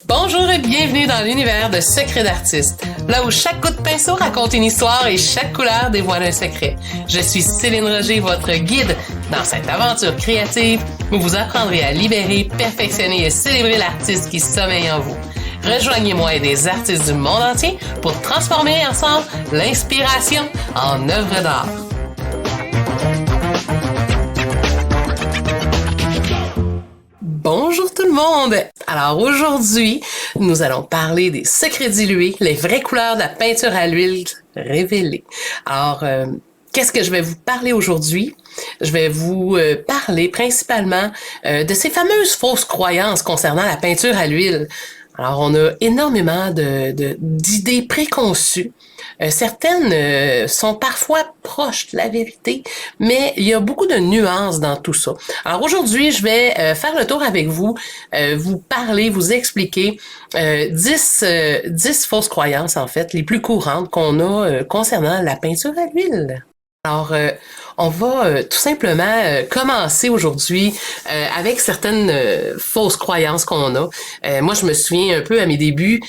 Bonjour et bienvenue dans l'univers de Secrets d'artistes, là où chaque coup de pinceau raconte une histoire et chaque couleur dévoile un secret. Je suis Céline Roger, votre guide dans cette aventure créative où vous apprendrez à libérer, perfectionner et célébrer l'artiste qui sommeille en vous. Rejoignez-moi et des artistes du monde entier pour transformer ensemble l'inspiration en œuvre d'art. Bonjour tout le monde! Alors aujourd'hui, nous allons parler des secrets dilués, les vraies couleurs de la peinture à l'huile révélée. Alors, qu'est-ce que je vais vous parler aujourd'hui? Je vais vous parler principalement de ces fameuses fausses croyances concernant la peinture à l'huile. Alors, on a énormément d'idées préconçues. Certaines sont parfois proches de la vérité, mais il y a beaucoup de nuances dans tout ça. Alors aujourd'hui, je vais faire le tour avec vous, vous parler, vous expliquer 10 fausses croyances, en fait, les plus courantes qu'on a concernant la peinture à l'huile. Alors, on va tout simplement commencer aujourd'hui avec certaines fausses croyances qu'on a. Moi, je me souviens un peu à mes débuts,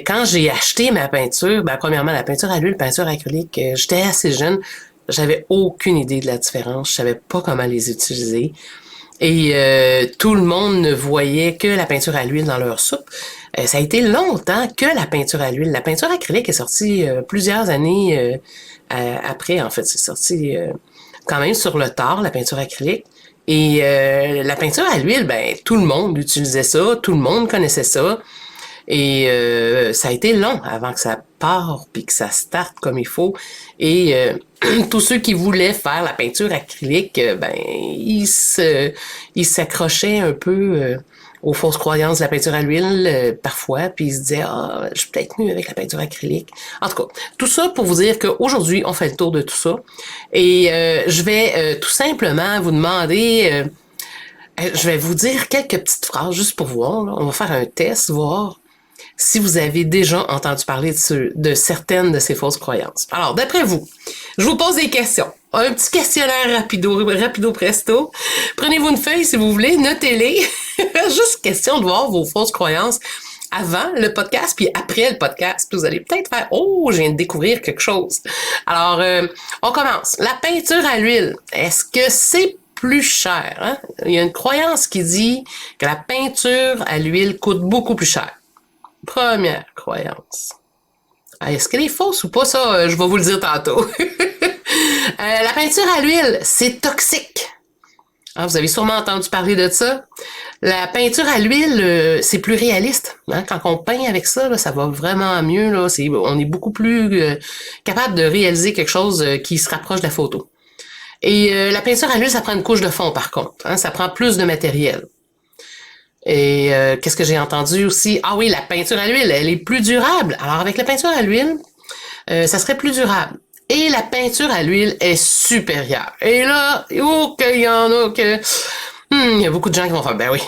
quand j'ai acheté ma peinture, premièrement, la peinture à l'huile, peinture acrylique, j'étais assez jeune, j'avais aucune idée de la différence, je savais pas comment les utiliser. Et tout le monde ne voyait que la peinture à l'huile dans leur soupe. Ça a été longtemps que la peinture à l'huile. La peinture acrylique est sortie plusieurs années après, en fait. C'est sorti quand même sur le tard, la peinture acrylique. Et la peinture à l'huile, tout le monde utilisait ça, tout le monde connaissait ça. Et ça a été long avant que ça parte puis que ça starte comme il faut. Et tous ceux qui voulaient faire la peinture acrylique, ils s'accrochaient un peu aux fausses croyances de la peinture à l'huile parfois, puis ils se disaient je suis peut-être mieux avec la peinture acrylique. En tout cas, tout ça pour vous dire qu'aujourd'hui, on fait le tour de tout ça. Et je vais tout simplement vous demander, je vais vous dire quelques petites phrases juste pour voir. Là. On va faire un test, voir si vous avez déjà entendu parler de certaines de ces fausses croyances. Alors, d'après vous, je vous pose des questions. Un petit questionnaire rapido presto. Prenez-vous une feuille si vous voulez, notez-les. Juste question de voir vos fausses croyances avant le podcast, puis après le podcast. Puis vous allez peut-être faire « Oh, je viens de découvrir quelque chose. » Alors, on commence. La peinture à l'huile, est-ce que c'est plus cher? Hein? Il y a une croyance qui dit que la peinture à l'huile coûte beaucoup plus cher. Première croyance. Est-ce qu'elle est fausse ou pas? Ça, je vais vous le dire tantôt. La peinture à l'huile, c'est toxique. Hein, vous avez sûrement entendu parler de ça. La peinture à l'huile, c'est plus réaliste. Hein? Quand on peint avec ça, là, ça va vraiment mieux. Là. On est beaucoup plus capable de réaliser quelque chose qui se rapproche de la photo. Et la peinture à l'huile, ça prend une couche de fond, par contre. Hein? Ça prend plus de matériel. Et qu'est-ce que j'ai entendu aussi? Ah oui, la peinture à l'huile, elle est plus durable. Alors avec la peinture à l'huile, ça serait plus durable. Et la peinture à l'huile est supérieure. Et là, qu'il y en a que... il y a beaucoup de gens qui vont faire, ben oui,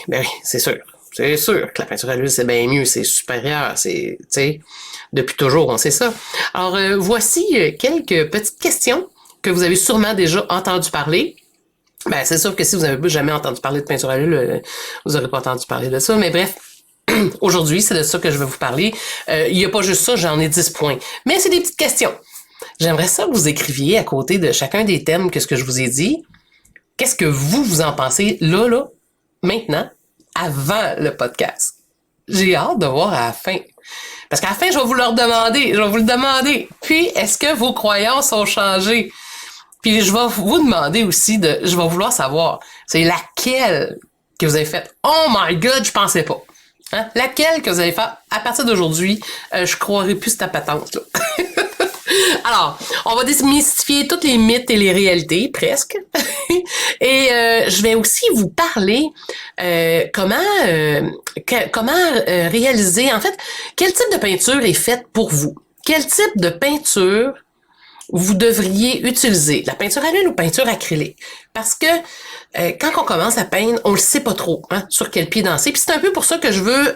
c'est sûr. C'est sûr que la peinture à l'huile, c'est bien mieux, c'est supérieur, c'est, tu sais, depuis toujours, on sait ça. Alors, voici quelques petites questions que vous avez sûrement déjà entendu parler. C'est sûr que si vous n'avez jamais entendu parler de peinture à l'huile, vous n'aurez pas entendu parler de ça. Mais bref, aujourd'hui, c'est de ça que je vais vous parler. Il n'y a pas juste ça, j'en ai 10 points. Mais c'est des petites questions. J'aimerais ça que vous écriviez à côté de chacun des thèmes que ce que je vous ai dit. Qu'est-ce que vous en pensez là, maintenant, avant le podcast? J'ai hâte de voir à la fin. Parce qu'à la fin, je vais vous le demander. Puis, est-ce que vos croyances ont changé? Puis je vais vous demander aussi je vais vouloir savoir, c'est laquelle que vous avez fait. Oh my God, je pensais pas. Hein? Laquelle que vous avez fait à partir d'aujourd'hui, je croirais plus cette patente là. Alors, on va démystifier tous les mythes et les réalités, presque. Et je vais aussi vous parler comment réaliser, en fait, quel type de peinture est faite pour vous. Quel type de peinture vous devriez utiliser, la peinture à l'huile ou peinture acrylique. Parce que quand on commence à peindre, on le sait pas trop sur quel pied danser. Puis c'est un peu pour ça que je veux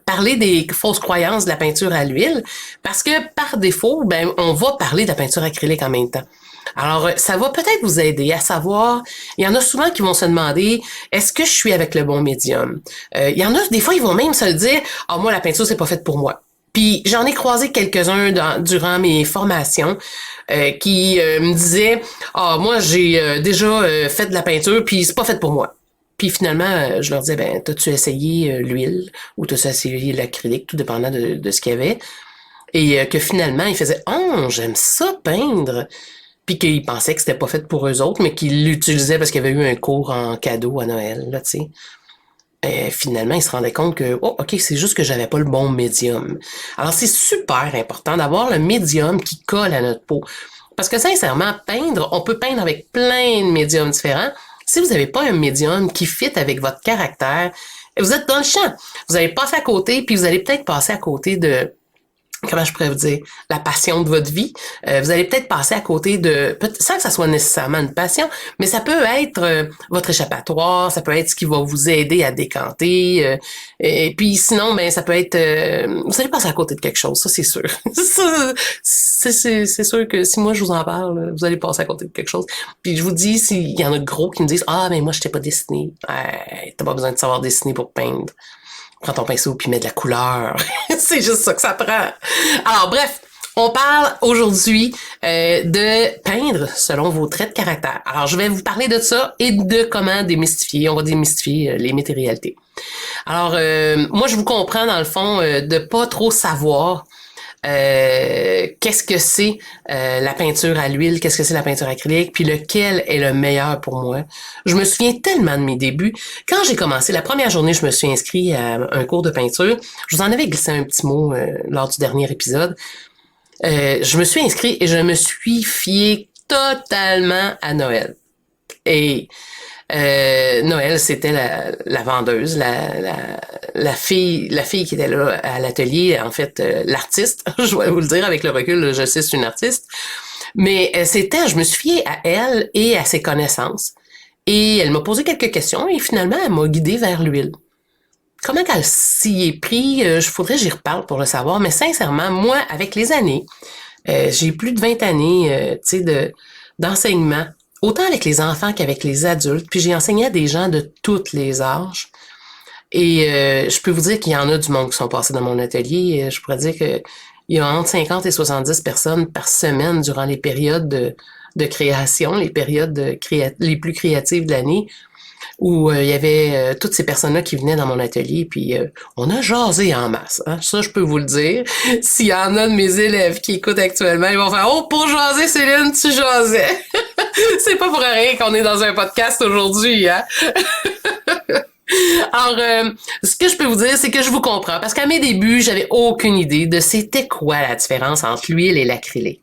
parler des fausses croyances de la peinture à l'huile. Parce que par défaut, on va parler de la peinture acrylique en même temps. Alors, ça va peut-être vous aider à savoir, il y en a souvent qui vont se demander, est-ce que je suis avec le bon médium? Il y en a, des fois, ils vont même se dire, ah, moi, la peinture, c'est pas faite pour moi. Puis j'en ai croisé quelques-uns durant mes formations qui me disaient, ah, moi, j'ai déjà fait de la peinture, puis c'est pas fait pour moi. Puis finalement, je leur disais, ben, t'as-tu essayé l'huile ou t'as-tu essayé l'acrylique, tout dépendant de ce qu'il y avait. Et que finalement, ils faisaient, oh, j'aime ça peindre. Puis qu'ils pensaient que c'était pas fait pour eux autres, mais qu'ils l'utilisaient parce qu'il y avait eu un cours en cadeau à Noël, là, tu sais. Finalement, ils se rendaient compte que, oh, OK, c'est juste que j'avais pas le bon médium. Alors, c'est super important d'avoir le médium qui colle à notre peau. Parce que sincèrement, peindre, on peut peindre avec plein de médiums différents. Si vous n'avez pas un médium qui fit avec votre caractère, vous êtes dans le champ. Vous allez passer à côté, puis vous allez peut-être passer à côté de, comment je pourrais vous dire, la passion de votre vie. Vous allez peut-être passer à côté de, sans que ça soit nécessairement une passion, mais ça peut être votre échappatoire, ça peut être ce qui va vous aider à décanter. Et puis sinon, ben ça peut être, vous allez passer à côté de quelque chose, ça c'est sûr. C'est sûr que si moi je vous en parle, vous allez passer à côté de quelque chose. Puis je vous dis, s'il y en a gros qui me disent, ah mais moi je t'ai pas dessiné, t'as pas besoin de savoir dessiner pour peindre. Prends ton pinceau puis mets de la couleur. C'est juste ça que ça prend. Alors bref, on parle aujourd'hui de peindre selon vos traits de caractère. Alors je vais vous parler de ça et de comment démystifier. On va démystifier les mythes et réalités. Alors moi je vous comprends dans le fond de pas trop savoir qu'est-ce que c'est la peinture à l'huile, qu'est-ce que c'est la peinture acrylique, puis lequel est le meilleur pour moi. Je me souviens tellement de mes débuts. Quand j'ai commencé, la première journée, je me suis inscrit à un cours de peinture. Je vous en avais glissé un petit mot lors du dernier épisode. Je me suis inscrit et je me suis fié totalement à Noël. Et Noël, c'était la vendeuse, la fille qui était là à l'atelier, en fait, l'artiste. Je vais vous le dire avec le recul, je sais c'est une artiste. Mais je me suis fiée à elle et à ses connaissances. Et elle m'a posé quelques questions et finalement, elle m'a guidée vers l'huile. Comment qu'elle s'y est pris, faudrait que j'y reparle pour le savoir, mais sincèrement, moi, avec les années, j'ai plus de 20 années, tu sais, d'enseignement, autant avec les enfants qu'avec les adultes, puis j'ai enseigné à des gens de tous les âges. Et je peux vous dire qu'il y en a du monde qui sont passés dans mon atelier. Je pourrais dire que il y a entre 50 et 70 personnes par semaine durant les périodes de création, les périodes les plus créatives de l'année, où il y avait toutes ces personnes-là qui venaient dans mon atelier, puis on a jasé en masse. Hein? Ça, je peux vous le dire. S'il y en a de mes élèves qui écoutent actuellement, ils vont faire « Oh, pour jaser, Céline, tu jasais! » C'est pas pour rien qu'on est dans un podcast aujourd'hui, hein? Alors, ce que je peux vous dire, c'est que je vous comprends, parce qu'à mes débuts, j'avais aucune idée de c'était quoi la différence entre l'huile et l'acrylique.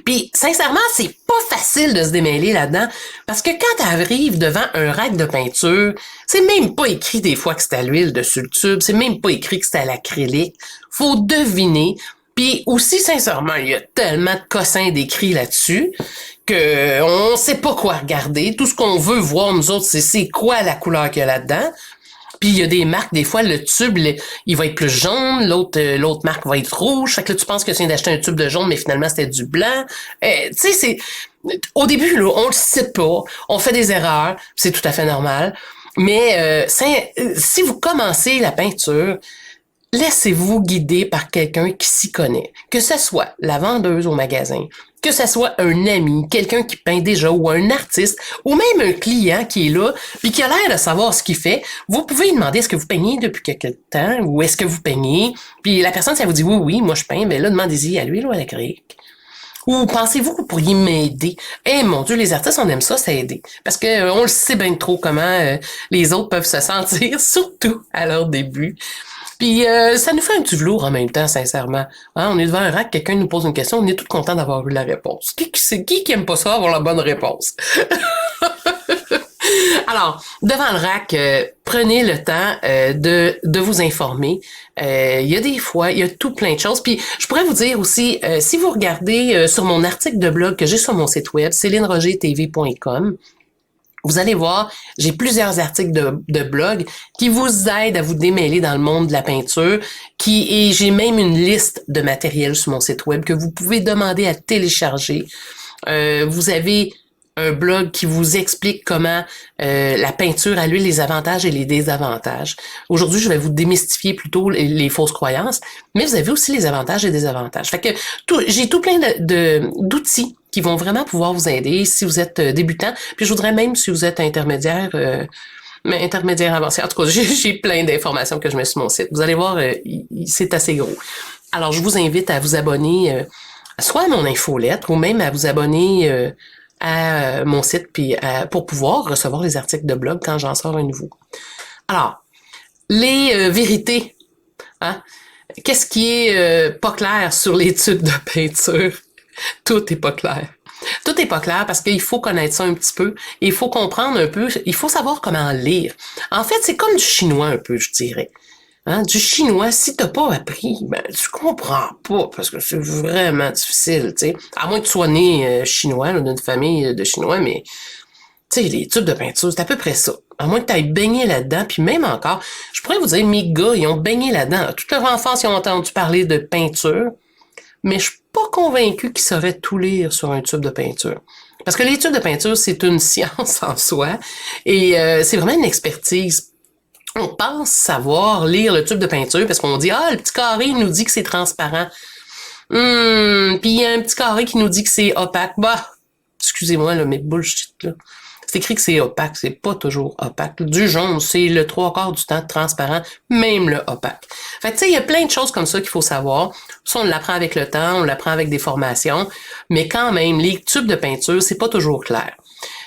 Puis, sincèrement, c'est pas facile de se démêler là-dedans, parce que quand t'arrives devant un rack de peinture, c'est même pas écrit des fois que c'est à l'huile dessus le tube, c'est même pas écrit que c'est à l'acrylique. Faut deviner. Puis aussi, sincèrement, il y a tellement de cossins d'écrits là-dessus que on sait pas quoi regarder. Tout ce qu'on veut voir, nous autres, c'est quoi la couleur qu'il y a là-dedans. Puis il y a des marques, des fois, le tube, il va être plus jaune, l'autre marque va être rouge. Fait que là, tu penses que tu viens d'acheter un tube de jaune, mais finalement, c'était du blanc. Tu sais, au début, là, on le sait pas. On fait des erreurs. C'est tout à fait normal. Mais si vous commencez la peinture, laissez-vous guider par quelqu'un qui s'y connaît. Que ce soit la vendeuse au magasin, que ce soit un ami, quelqu'un qui peint déjà, ou un artiste, ou même un client qui est là, puis qui a l'air de savoir ce qu'il fait, vous pouvez lui demander est-ce que vous peignez depuis quelque temps, ou est-ce que vous peignez, puis la personne, si elle vous dit oui, moi je peins, ben là, demandez-y à l'huile ou à l'acrylique. Ou pensez-vous que vous pourriez m'aider? Eh mon Dieu, les artistes, on aime ça aider. Parce que on le sait bien trop comment les autres peuvent se sentir, surtout à leur début. Puis ça nous fait un petit velours en même temps, sincèrement. Hein, on est devant un rack, quelqu'un nous pose une question, on est tout content d'avoir eu la réponse. Qui aime pas ça, avoir la bonne réponse? Alors, devant le rack, prenez le temps de vous informer. Il y a des fois, il y a tout plein de choses. Puis, je pourrais vous dire aussi, si vous regardez sur mon article de blog que j'ai sur mon site web, celinerogertv.com, vous allez voir, j'ai plusieurs articles de blog qui vous aident à vous démêler dans le monde de la peinture, et j'ai même une liste de matériel sur mon site web que vous pouvez demander à télécharger. Vous avez un blog qui vous explique comment la peinture à l'huile, les avantages et les désavantages. Aujourd'hui, je vais vous démystifier plutôt les fausses croyances, mais vous avez aussi les avantages et désavantages. Fait que j'ai tout plein d'outils qui vont vraiment pouvoir vous aider si vous êtes débutant. Puis je voudrais même si vous êtes intermédiaire, mais intermédiaire avancé. En tout cas, j'ai plein d'informations que je mets sur mon site. Vous allez voir, c'est assez gros. Alors, je vous invite à vous abonner soit à mon infolettre ou même à vous abonner à mon site puis pour pouvoir recevoir les articles de blog quand j'en sors un nouveau. Alors, les vérités. Hein? Qu'est-ce qui est pas clair sur les tubes de peinture? Tout est pas clair. Tout est pas clair parce qu'il faut connaître ça un petit peu. Il faut comprendre un peu. Il faut savoir comment lire. En fait, c'est comme du chinois un peu, je dirais. Hein? Du chinois, si t'as pas appris, ben tu comprends pas parce que c'est vraiment difficile, tu sais. À moins que tu sois né chinois, d'une famille de chinois, mais tu sais, les tubes de peinture, c'est à peu près ça. À moins que tu ailles baigner là-dedans, puis même encore, je pourrais vous dire, mes gars, ils ont baigné là-dedans. Toute leur enfance, ils ont entendu parler de peinture, mais je suis pas convaincue qu'ils sauraient tout lire sur un tube de peinture. Parce que les tubes de peinture, c'est une science en soi, et c'est vraiment une expertise. On pense savoir lire le tube de peinture parce qu'on dit, ah, le petit carré, il nous dit que c'est transparent. Puis il y a un petit carré qui nous dit que c'est opaque. Bah, excusez-moi, là, mais bullshit, là. C'est écrit que c'est opaque, c'est pas toujours opaque. Du jaune, c'est le 3/4 du temps transparent, même le opaque. Fait que tu sais, il y a plein de choses comme ça qu'il faut savoir. Ça, on l'apprend avec le temps, on l'apprend avec des formations, mais quand même, les tubes de peinture, c'est pas toujours clair.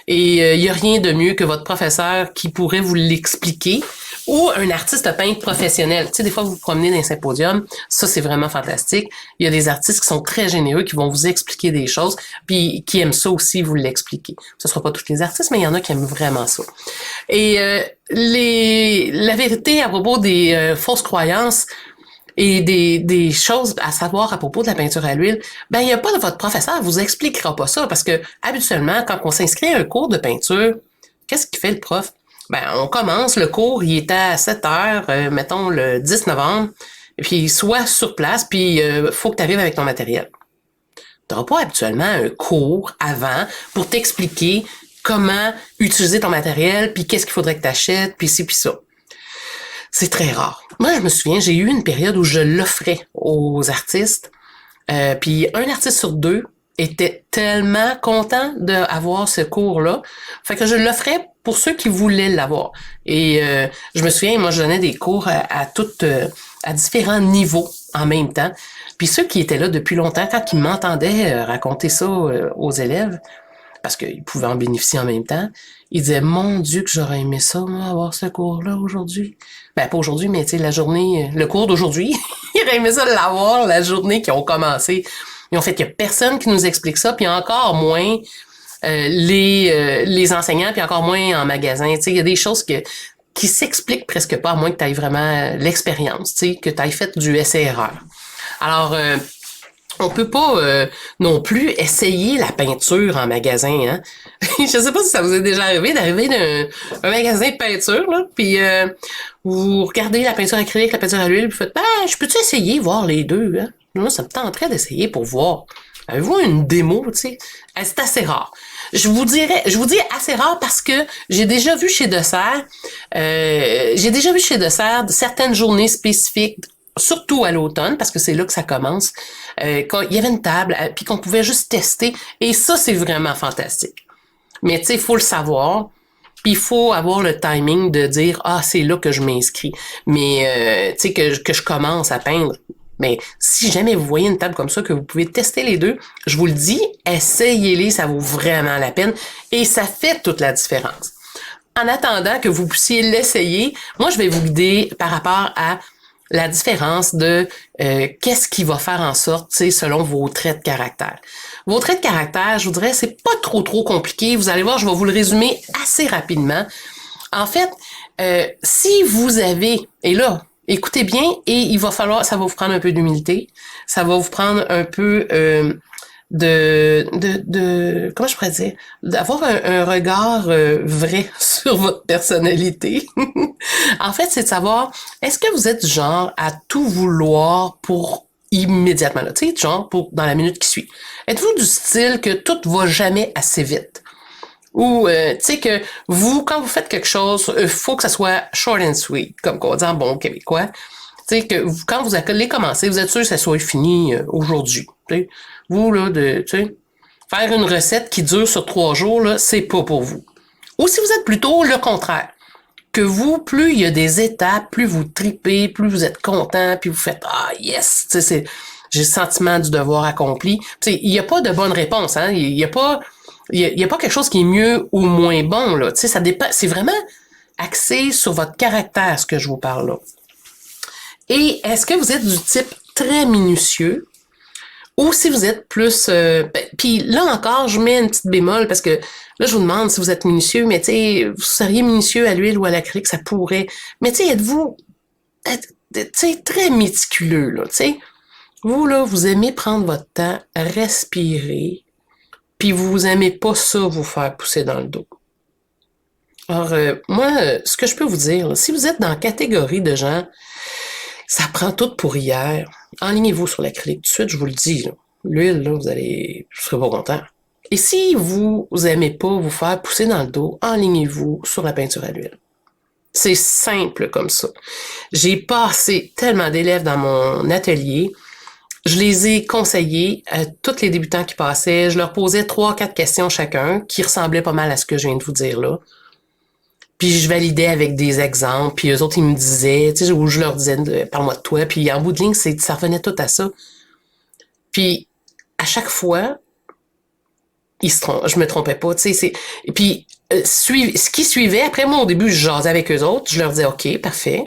Et il y a rien de mieux que votre professeur qui pourrait vous l'expliquer ou un artiste peintre professionnel. Tu sais, des fois, vous vous promenez dans un symposium, ça, c'est vraiment fantastique. Il y a des artistes qui sont très généreux, qui vont vous expliquer des choses, puis qui aiment ça aussi, vous l'expliquer. Ce ne sera pas tous les artistes, mais il y en a qui aiment vraiment ça. Et la vérité à propos des fausses croyances et des choses à savoir à propos de la peinture à l'huile, ben il n'y a pas de votre professeur vous expliquera pas ça, parce que habituellement, quand on s'inscrit à un cours de peinture, qu'est-ce qu'il fait le prof? Ben, on commence, le cours, il est à 7 heures, mettons le 10 novembre, et puis soit sur place, puis faut que tu arrives avec ton matériel. Tu n'auras pas habituellement un cours avant pour t'expliquer comment utiliser ton matériel, puis qu'est-ce qu'il faudrait que tu achètes, puis ci, puis ça. C'est très rare. Moi, je me souviens, j'ai eu une période où je l'offrais aux artistes, puis un artiste sur deux était tellement content d'avoir ce cours-là, fait que je l'offrais pour ceux qui voulaient l'avoir. Et je me souviens, moi, je donnais des cours à différents niveaux en même temps. Puis ceux qui étaient là depuis longtemps, quand ils m'entendaient raconter ça aux élèves, parce qu'ils pouvaient en bénéficier en même temps, ils disaient, mon Dieu, que j'aurais aimé ça, moi, avoir ce cours-là aujourd'hui. Ben, pas aujourd'hui, mais tu sais, la journée, le cours d'aujourd'hui, ils auraient aimé ça l'avoir la journée qu'ils ont commencé. Ils ont fait qu'il y a personne qui nous explique ça, puis encore moins les enseignants, puis encore moins en magasin. Tu sais, il y a des choses qui s'expliquent presque pas, à moins que tu aies vraiment l'expérience, tu sais, que tu aies fait du essai-erreur. Alors, on peut pas non plus essayer la peinture en magasin, hein. Je sais pas si ça vous est déjà arrivé d'arriver d'un magasin de peinture, là, puis vous regardez la peinture acrylique, la peinture à l'huile, puis vous faites, ben, je peux-tu essayer, voir les deux, hein? Moi, ça me tenterait d'essayer pour voir. Avez-vous une démo, tu sais? C'est assez rare. Je vous dis assez rare parce que j'ai déjà vu chez Dessert certaines journées spécifiques, surtout à l'automne, parce que c'est là que ça commence, quand il y avait une table, puis qu'on pouvait juste tester, et ça, c'est vraiment fantastique. Mais tu sais, il faut le savoir, puis il faut avoir le timing de dire, ah, c'est là que je m'inscris, mais tu sais, que je commence à peindre. Mais si jamais vous voyez une table comme ça, que vous pouvez tester les deux, je vous le dis, essayez-les, ça vaut vraiment la peine, et ça fait toute la différence. En attendant que vous puissiez l'essayer, moi, je vais vous guider par rapport à la différence de qu'est-ce qui va faire en sorte, tu sais, selon vos traits de caractère. Vos traits de caractère, je vous dirais, c'est pas trop compliqué. Vous allez voir, je vais vous le résumer assez rapidement. En fait, si vous avez, et là, écoutez bien, et il va falloir, ça va vous prendre un peu d'humilité, ça va vous prendre un peu comment je pourrais dire, d'avoir un regard vrai sur votre personnalité. En fait, c'est de savoir, est-ce que vous êtes du genre à tout vouloir pour immédiatement, là, tu sais, genre dans la minute qui suit. Êtes-vous du style que tout va jamais assez vite? Ou, tu sais, que vous, quand vous faites quelque chose, faut que ça soit short and sweet, comme qu'on dit en bon québécois. Tu sais, que vous, quand vous allez commencer, vous êtes sûr que ça soit fini aujourd'hui. T'sais. Vous, là, tu sais, faire une recette qui dure sur 3 jours, là, c'est pas pour vous. Ou si vous êtes plutôt le contraire, que vous, plus il y a des étapes, plus vous tripez, plus vous êtes content, puis vous faites ah yes, tu sais, j'ai le sentiment du devoir accompli. Tu sais, il n'y a pas de bonne réponse, hein. Il y a pas quelque chose qui est mieux ou moins bon là. Tu sais, ça dépend. C'est vraiment axé sur votre caractère ce que je vous parle là. Et est-ce que vous êtes du type très minutieux? Ou si vous êtes plus... puis là encore, je mets une petite bémol parce que là, je vous demande si vous êtes minutieux, mais tu sais, vous seriez minutieux à l'huile ou à l'acrylique, ça pourrait. Mais tu sais, êtes-vous très méticuleux, là, tu sais? Vous, là, vous aimez prendre votre temps, respirer, puis vous aimez pas ça vous faire pousser dans le dos. Alors, moi, ce que je peux vous dire, là, si vous êtes dans la catégorie de gens, ça prend tout pour hier, enlignez-vous sur l'acrylique. Tout de suite, je vous le dis, là. L'huile, là, vous serez pas content. Et si vous aimez pas vous faire pousser dans le dos, enlignez-vous sur la peinture à l'huile. C'est simple comme ça. J'ai passé tellement d'élèves dans mon atelier. Je les ai conseillés à tous les débutants qui passaient. Je leur posais 3-4 questions chacun qui ressemblaient pas mal à ce que je viens de vous dire là. Puis je validais avec des exemples, puis eux autres, ils me disaient, tu sais, ou je leur disais, parle-moi de toi, puis en bout de ligne, ça revenait tout à ça. Puis, à chaque fois, je me trompais pas, tu sais, et puis, ce qui suivait, après moi, au début, je jasais avec eux autres, je leur disais, OK, parfait,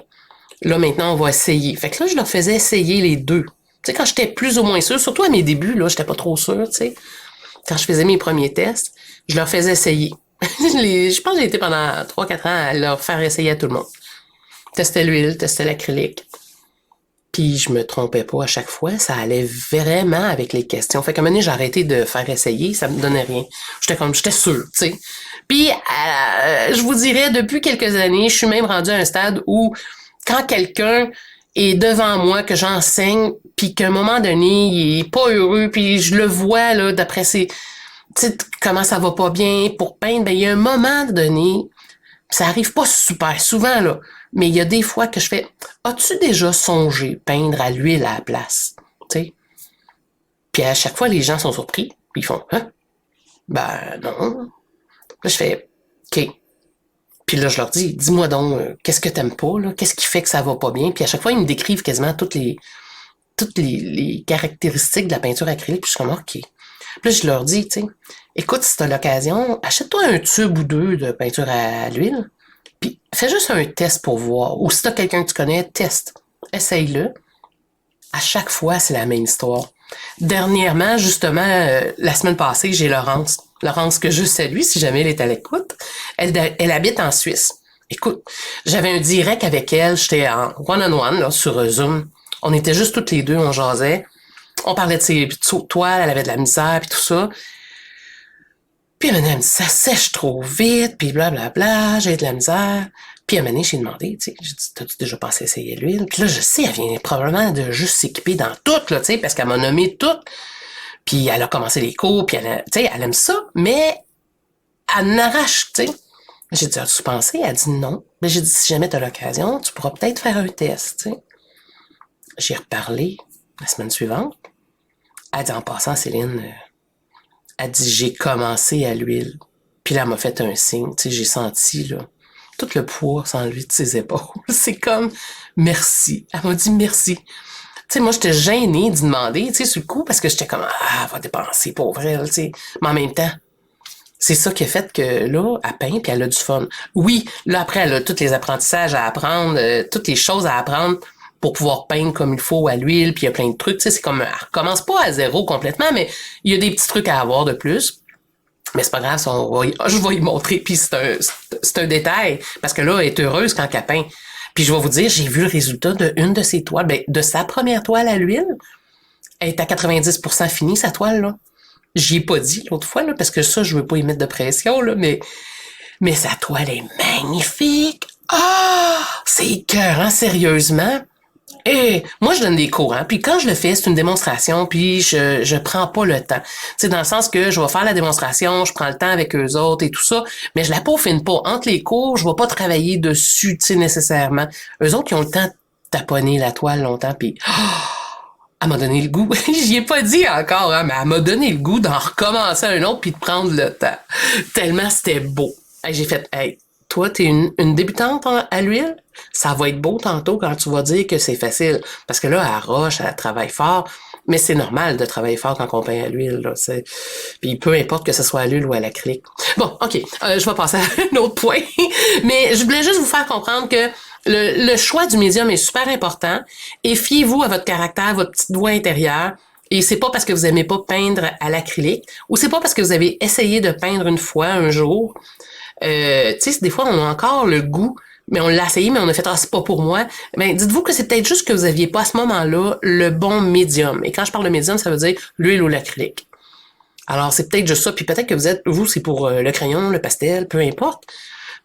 là, maintenant, on va essayer. Fait que là, je leur faisais essayer les deux. Tu sais, quand j'étais plus ou moins sûre, surtout à mes débuts, là, j'étais pas trop sûre, tu sais, quand je faisais mes premiers tests, je leur faisais essayer. Je pense que j'ai été pendant 3-4 ans à leur faire essayer à tout le monde. Tester l'huile, tester l'acrylique. Puis je me trompais pas à chaque fois, ça allait vraiment avec les questions. Fait qu'à un moment donné, j'ai arrêté de faire essayer, ça me donnait rien. J'étais sûre, tu sais. Puis je vous dirais, depuis quelques années, je suis même rendue à un stade où quand quelqu'un est devant moi, que j'enseigne, puis qu'à un moment donné, il est pas heureux, puis je le vois là d'après ses... Tu sais, comment ça va pas bien pour peindre, ben il y a un moment donné, ça arrive pas super souvent, là, mais il y a des fois que je fais « As-tu déjà songé peindre à l'huile à la place? » Tu sais? Puis à chaque fois, les gens sont surpris, puis ils font « Hein? Ben non. » Là, je fais « OK. » Puis là, je leur dis « Dis-moi donc, qu'est-ce que t'aimes pas, là? Qu'est-ce qui fait que ça va pas bien? » Puis à chaque fois, ils me décrivent quasiment toutes les caractéristiques de la peinture acrylique, puis je suis comme « OK. » Puis là, je leur dis, tu sais, écoute, si t'as l'occasion, achète-toi un tube ou 2 de peinture à l'huile, puis fais juste un test pour voir. Ou si t'as quelqu'un que tu connais, teste. Essaye-le. À chaque fois, c'est la même histoire. Dernièrement, justement, la semaine passée, j'ai Laurence. Laurence que je salue, si jamais elle est à l'écoute. Elle habite en Suisse. Écoute, j'avais un direct avec elle, j'étais en one-on-one là, sur Zoom. On était juste toutes les deux, on jasait. On parlait de ses toiles, elle avait de la misère, puis tout ça. Puis à un moment donné, elle me dit, ça sèche trop vite, puis blablabla, j'ai de la misère. Puis à un moment donné, j'ai demandé, tu sais, j'ai dit, t'as-tu déjà pensé à essayer l'huile? Puis là, je sais, elle vient probablement de juste s'équiper dans tout, là, tu sais, parce qu'elle m'a nommé tout. Puis elle a commencé les cours, puis tu sais, elle aime ça, mais elle n'arrache, tu sais. J'ai dit, as-tu pensé? Elle a dit non. Mais j'ai dit, si jamais t'as l'occasion, tu pourras peut-être faire un test, tu sais. J'ai reparlé la semaine suivante. Elle dit, en passant, Céline, elle dit, j'ai commencé à l'huile. Puis là, elle m'a fait un signe. Tu sais, j'ai senti, là, tout le poids s'enlever de ses épaules. C'est comme, merci. Elle m'a dit merci. Tu sais, moi, j'étais gênée d'y demander, tu sais, sur le coup, parce que j'étais comme, ah, elle va dépenser, pauvre elle, tu sais. Mais en même temps, c'est ça qui a fait que, là, elle peint, puis elle a du fun. Oui, là, après, elle a tous les apprentissages à apprendre, toutes les choses à apprendre pour pouvoir peindre comme il faut à l'huile, puis il y a plein de trucs, tu sais, c'est comme, elle recommence pas à zéro complètement, mais il y a des petits trucs à avoir de plus. Mais c'est pas grave, je vais y montrer, puis c'est un détail, parce que là, elle est heureuse quand elle peint. Puis je vais vous dire, j'ai vu le résultat d'une de ses toiles, ben, de sa première toile à l'huile. Elle est à 90% finie, sa toile, là. J'y ai pas dit l'autre fois, là, parce que ça, je veux pas y mettre de pression, là, mais sa toile est magnifique. Ah! C'est écœurant, sérieusement. Moi, je donne des cours, hein, puis quand je le fais, c'est une démonstration, puis je prends pas le temps. C'est dans le sens que je vais faire la démonstration, je prends le temps avec eux autres et tout ça, mais je la peaufine pas. Entre les cours, je vais pas travailler dessus, tu sais, nécessairement. Eux autres, ils ont le temps de taponner la toile longtemps, puis elle m'a donné le goût. J'y ai pas dit encore, hein, mais elle m'a donné le goût d'en recommencer un autre puis de prendre le temps. Tellement c'était beau. J'ai fait, hey, toi, t'es une débutante à l'huile? Ça va être beau tantôt quand tu vas dire que c'est facile. Parce que là, elle roche, elle travaille fort. Mais c'est normal de travailler fort quand on peint à l'huile. Là. Puis peu importe que ce soit à l'huile ou à l'acrylique. Bon, OK. Je vais passer à un autre point. Mais je voulais juste vous faire comprendre que le choix du médium est super important. Et fiez-vous à votre caractère, votre petite voix intérieure. Et c'est pas parce que vous aimez pas peindre à l'acrylique ou c'est pas parce que vous avez essayé de peindre une fois, un jour. Tu sais, des fois, on a encore le goût, mais on l'a essayé, mais on a fait, ah, c'est pas pour moi. Ben, dites-vous que c'est peut-être juste que vous aviez pas à ce moment-là le bon médium. Et quand je parle de médium, ça veut dire l'huile ou l'acrylique. Alors, c'est peut-être juste ça. Puis peut-être que vous, c'est pour le crayon, le pastel, peu importe.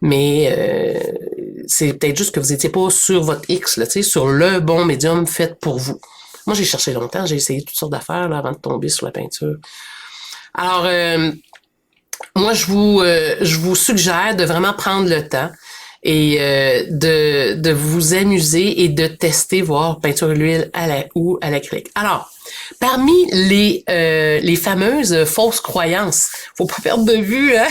Mais c'est peut-être juste que vous étiez pas sur votre X, là, tu sais, sur le bon médium fait pour vous. Moi, j'ai cherché longtemps, j'ai essayé toutes sortes d'affaires là, avant de tomber sur la peinture. Alors, moi, je vous suggère de vraiment prendre le temps et de vous amuser et de tester, voir peinture à l'huile ou à l'acrylique. Alors, parmi les fameuses fausses croyances, faut pas perdre de vue, hein?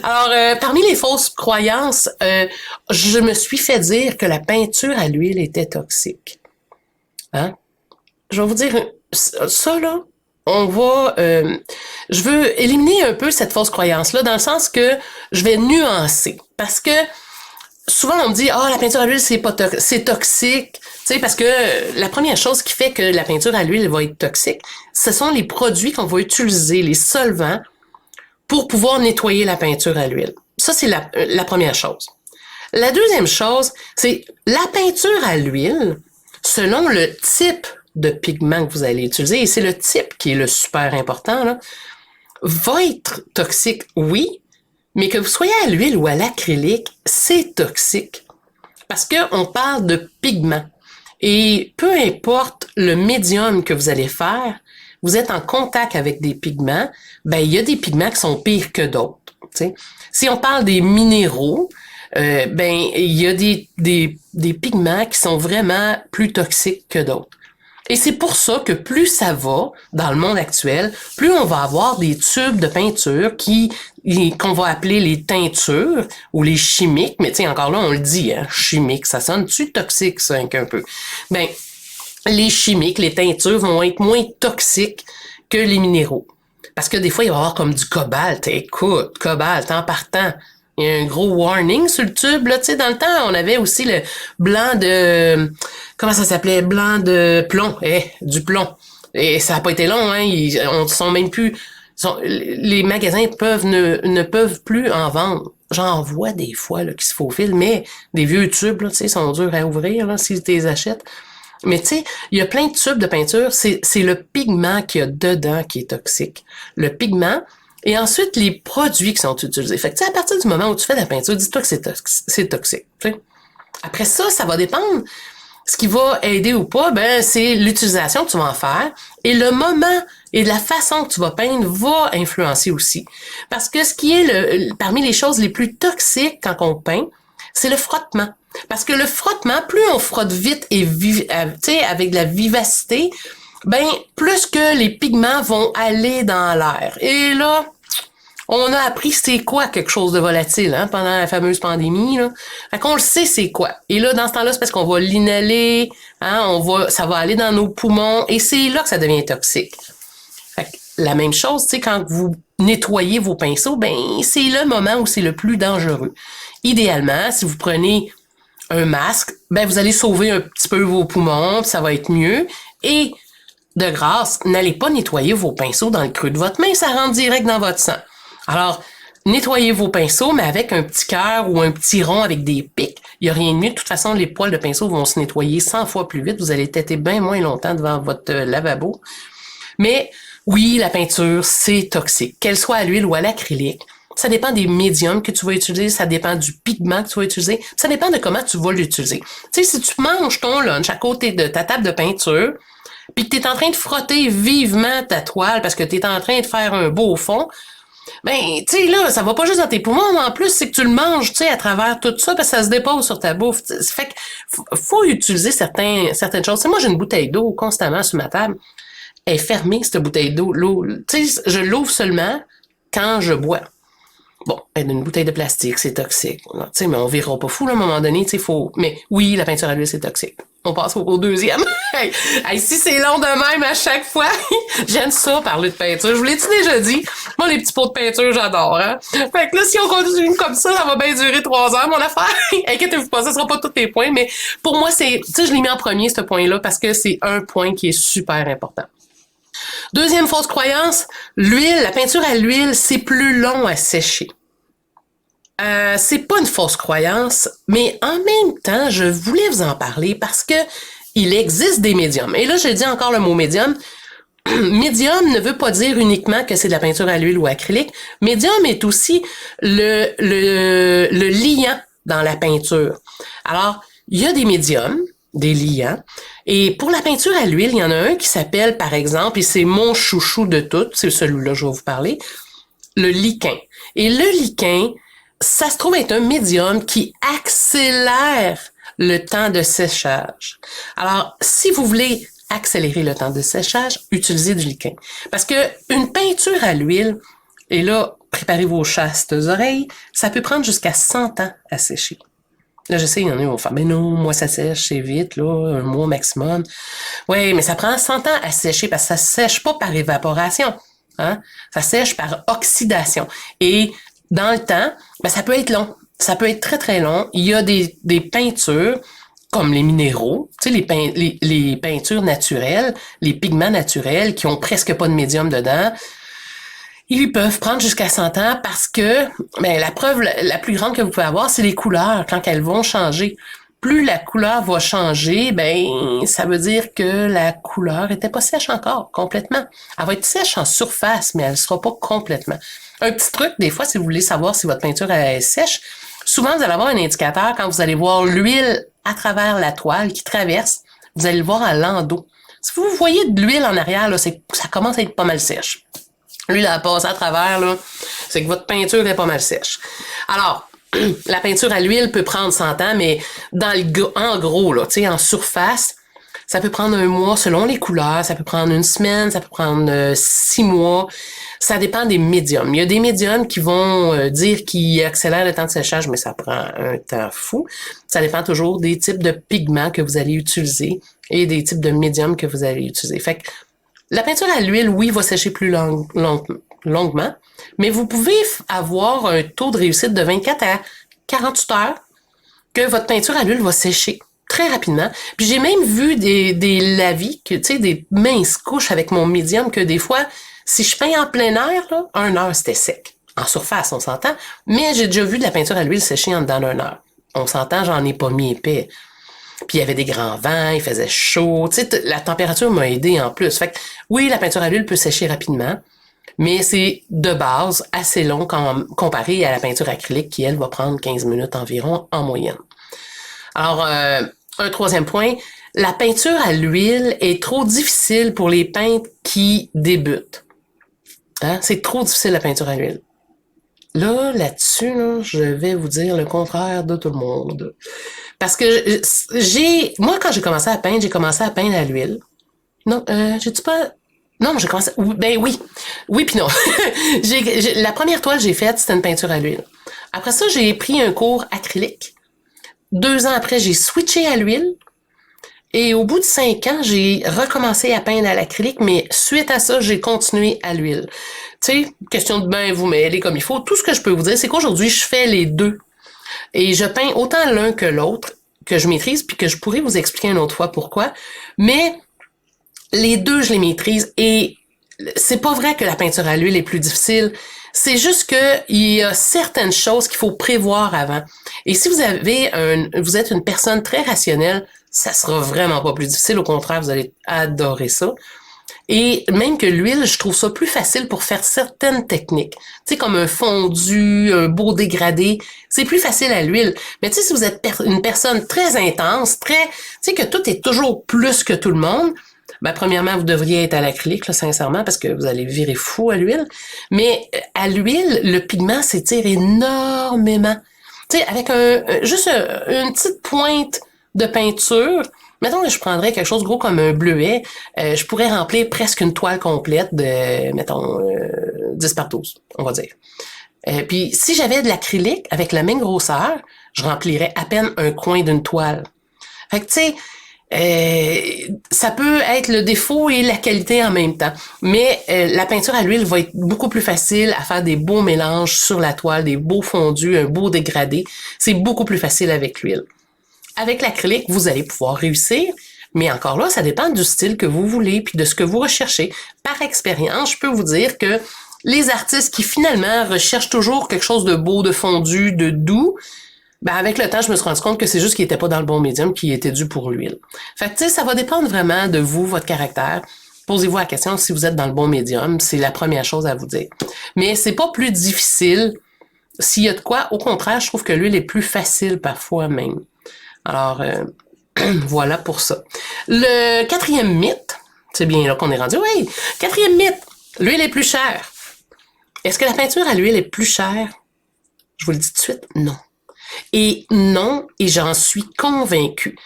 Alors, parmi les fausses croyances, je me suis fait dire que la peinture à l'huile était toxique. Hein? Je vais vous dire ça, là. Je veux éliminer un peu cette fausse croyance-là dans le sens que je vais nuancer. Parce que souvent on me dit, la peinture à l'huile, c'est toxique. Tu sais, parce que la première chose qui fait que la peinture à l'huile va être toxique, ce sont les produits qu'on va utiliser, les solvants, pour pouvoir nettoyer la peinture à l'huile. Ça, c'est la première chose. La deuxième chose, c'est la peinture à l'huile, selon le type de pigment que vous allez utiliser, et c'est le type qui est le super important, là, va être toxique, oui, mais que vous soyez à l'huile ou à l'acrylique, c'est toxique. Parce qu'on parle de pigment. Et peu importe le médium que vous allez faire, vous êtes en contact avec des pigments, ben il y a des pigments qui sont pires que d'autres. T'sais. Si on parle des minéraux, ben il y a des pigments qui sont vraiment plus toxiques que d'autres. Et c'est pour ça que plus ça va dans le monde actuel, plus on va avoir des tubes de peinture qu'on va appeler les teintures ou les chimiques. Mais tu sais, encore là, on le dit, hein, chimique, ça sonne-tu toxique, ça, un peu? Ben, les chimiques, les teintures vont être moins toxiques que les minéraux. Parce que des fois, il va y avoir comme du cobalt. Écoute, cobalt, en partant. Il y a un gros warning sur le tube, là, tu sais, dans le temps, on avait aussi le blanc de, comment ça s'appelait? Blanc de plomb, du plomb. Et ça n'a pas été long, hein, on sont même plus, les magasins ne peuvent plus en vendre. J'en vois des fois, là, qui se faufilent, mais des vieux tubes, là, tu sais, sont durs à ouvrir, là, si tu les achètes. Mais tu sais, il y a plein de tubes de peinture, c'est le pigment qu'il y a dedans qui est toxique. Le pigment, et ensuite, les produits qui sont utilisés. Fait que, tu sais, à partir du moment où tu fais de la peinture, dis-toi que c'est toxique. T'sais. Après ça va dépendre. Ce qui va aider ou pas, ben, c'est l'utilisation que tu vas en faire. Et le moment et la façon que tu vas peindre va influencer aussi. Parce que ce qui est parmi les choses les plus toxiques quand on peint, c'est le frottement. Parce que le frottement, plus on frotte vite et avec de la vivacité, ben, plus que les pigments vont aller dans l'air. Et là, on a appris c'est quoi quelque chose de volatile, hein, pendant la fameuse pandémie, là. Fait qu'on le sait c'est quoi. Et là, dans ce temps-là, c'est parce qu'on va l'inhaler, hein, ça va aller dans nos poumons, et c'est là que ça devient toxique. Fait que la même chose, tu sais, quand vous nettoyez vos pinceaux, ben, c'est le moment où c'est le plus dangereux. Idéalement, si vous prenez un masque, ben, vous allez sauver un petit peu vos poumons, ça va être mieux. Et, de grâce, n'allez pas nettoyer vos pinceaux dans le creux de votre main, ça rentre direct dans votre sang. Alors, nettoyez vos pinceaux, mais avec un petit cœur ou un petit rond avec des pics. Il n'y a rien de mieux. De toute façon, les poils de pinceau vont se nettoyer 100 fois plus vite. Vous allez têter bien moins longtemps devant votre lavabo. Mais oui, la peinture, c'est toxique. Qu'elle soit à l'huile ou à l'acrylique, Ça dépend des médiums que tu vas utiliser, ça dépend du pigment que tu vas utiliser, ça dépend de comment tu vas l'utiliser. Tu sais, si tu manges ton lunch à côté de ta table de peinture, puis que tu es en train de frotter vivement ta toile parce que tu es en train de faire un beau fond, ben, tu sais, là, ça va pas juste dans tes poumons, mais en plus, c'est que tu le manges, tu sais, à travers tout ça, parce que ça se dépose sur ta bouffe. Fait que faut utiliser certaines choses. T'sais, moi, j'ai une bouteille d'eau constamment sur ma table. Elle est fermée, cette bouteille d'eau. L'eau, tu sais, je l'ouvre seulement quand je bois. Bon, une bouteille de plastique, c'est toxique. Tu sais, mais on verra pas fou, là, à un moment donné, tu sais, faut... Mais oui, la peinture à l'huile, c'est toxique. On passe au deuxième. Hey, si c'est long de même à chaque fois, j'aime ça, parler de peinture. Je vous l'ai-tu déjà dit? Moi, les petits pots de peinture, j'adore, hein? Fait que là, si on continue comme ça va bien durer 3 heures, mon affaire. Inquiétez-vous pas, ça sera pas tous les points, mais pour moi, c'est... Tu sais, je l'ai mis en premier, ce point-là, parce que c'est un point qui est super important. Deuxième fausse croyance, l'huile, la peinture à l'huile, c'est plus long à sécher. C'est pas une fausse croyance, mais en même temps, je voulais vous en parler parce que il existe des médiums. Et là, je dis encore le mot médium. Médium ne veut pas dire uniquement que c'est de la peinture à l'huile ou acrylique. Médium est aussi le liant dans la peinture. Alors, il y a des médiums, des liants. Et pour la peinture à l'huile, il y en a un qui s'appelle, par exemple, et c'est mon chouchou de toutes, c'est celui-là que je vais vous parler, le liquin. Et le liquin, ça se trouve être un médium qui accélère le temps de séchage. Alors, si vous voulez accélérer le temps de séchage, utilisez du liquin. Parce que une peinture à l'huile, et là, préparez vos chastes oreilles, ça peut prendre jusqu'à 100 ans à sécher. Là, je sais, il y en a qui vont faire, mais non, moi, ça sèche, c'est vite, là, 1 mois maximum. Oui, mais ça prend 100 ans à sécher parce que ça sèche pas par évaporation. Hein? Ça sèche par oxydation. Et dans le temps, ben, ça peut être long. Ça peut être très, très long. Il y a des peintures, comme les minéraux, tu sais, les peintures naturelles, les pigments naturels qui ont presque pas de médium dedans. Ils peuvent prendre jusqu'à 100 ans parce que ben, la preuve la plus grande que vous pouvez avoir, c'est les couleurs quand elles vont changer. Plus la couleur va changer, ben ça veut dire que la couleur était pas sèche encore, complètement. Elle va être sèche en surface, mais elle sera pas complètement. Un petit truc, des fois, si vous voulez savoir si votre peinture est sèche, souvent vous allez avoir un indicateur quand vous allez voir l'huile à travers la toile qui traverse, vous allez le voir à l'endos. Si vous voyez de l'huile en arrière, là, ça commence à être pas mal sèche. L'huile a passé à travers, là, c'est que votre peinture est pas mal sèche. Alors, la peinture à l'huile peut prendre 100 ans, mais en gros, là, tu sais, en surface, ça peut prendre 1 mois selon les couleurs, ça peut prendre 1 semaine, ça peut prendre 6 mois. Ça dépend des médiums. Il y a des médiums qui vont dire qu'ils accélèrent le temps de séchage, mais ça prend un temps fou. Ça dépend toujours des types de pigments que vous allez utiliser et des types de médiums que vous allez utiliser. Fait que la peinture à l'huile, oui, va sécher plus longuement, mais vous pouvez avoir un taux de réussite de 24 à 48 heures que votre peinture à l'huile va sécher très rapidement. Puis j'ai même vu des lavis, tu sais, des minces couches avec mon médium que des fois, si je peins en plein air, là, 1 heure, c'était sec. En surface, on s'entend. Mais j'ai déjà vu de la peinture à l'huile sécher en dedans d'1 heure. On s'entend, j'en ai pas mis épais. Puis il y avait des grands vents, il faisait chaud. Tu sais, la température m'a aidé en plus. Fait que oui, la peinture à l'huile peut sécher rapidement, mais c'est de base assez long comparé à la peinture acrylique qui, elle, va prendre 15 minutes environ en moyenne. Alors, un troisième point, la peinture à l'huile est trop difficile pour les peintres qui débutent. Hein? C'est trop difficile la peinture à l'huile. Là-dessus, je vais vous dire le contraire de tout le monde. Parce que moi, quand j'ai commencé à peindre à l'huile. Non, j'ai-tu pas... Non, j'ai commencé... Ben oui. Oui puis non. La première toile que j'ai faite, c'était une peinture à l'huile. Après ça, j'ai pris un cours acrylique. 2 ans après, j'ai switché à l'huile. Et au bout de 5 ans, j'ai recommencé à peindre à l'acrylique, mais suite à ça, j'ai continué à l'huile. Tu sais, question de bien vous mêler comme il faut. Tout ce que je peux vous dire, c'est qu'aujourd'hui, je fais les deux. Et je peins autant l'un que l'autre, que je maîtrise, puis que je pourrais vous expliquer une autre fois pourquoi. Mais les deux, je les maîtrise. Et c'est pas vrai que la peinture à l'huile est plus difficile. C'est juste que il y a certaines choses qu'il faut prévoir avant. Et si vous êtes une personne très rationnelle, ça sera vraiment pas plus difficile. Au contraire, vous allez adorer ça. Et même que l'huile, je trouve ça plus facile pour faire certaines techniques. Tu sais, comme un fondu, un beau dégradé, c'est plus facile à l'huile. Mais tu sais, si vous êtes une personne très intense, tu sais, que tout est toujours plus que tout le monde, ben, premièrement, vous devriez être à l'acrylique, là, sincèrement, parce que vous allez virer fou à l'huile. Mais à l'huile, le pigment s'étire énormément. Tu sais, avec juste une petite pointe de peinture, mettons que je prendrais quelque chose de gros comme un bleuet, je pourrais remplir presque une toile complète de, mettons, 10 par 12, on va dire. Puis si j'avais de l'acrylique avec la même grosseur, je remplirais à peine un coin d'une toile. Fait que tu sais, ça peut être le défaut et la qualité en même temps. Mais la peinture à l'huile va être beaucoup plus facile à faire des beaux mélanges sur la toile, des beaux fondus, un beau dégradé. C'est beaucoup plus facile avec l'huile. Avec l'acrylique, vous allez pouvoir réussir, mais encore là, ça dépend du style que vous voulez puis de ce que vous recherchez. Par expérience, je peux vous dire que les artistes qui finalement recherchent toujours quelque chose de beau, de fondu, de doux, ben avec le temps, je me suis rendu compte que c'est juste qu'ils n'étaient pas dans le bon médium, qu'ils étaient dû pour l'huile. Fait que, tu sais, ça va dépendre vraiment de vous, votre caractère. Posez-vous la question si vous êtes dans le bon médium. C'est la première chose à vous dire. Mais c'est pas plus difficile. S'il y a de quoi, au contraire, je trouve que l'huile est plus facile parfois même. Alors, voilà pour ça. Le quatrième mythe, c'est bien là qu'on est rendu. Oui, quatrième mythe, l'huile est plus chère. Est-ce que la peinture à l'huile est plus chère? Je vous le dis tout de suite, non. Et non, et j'en suis convaincue.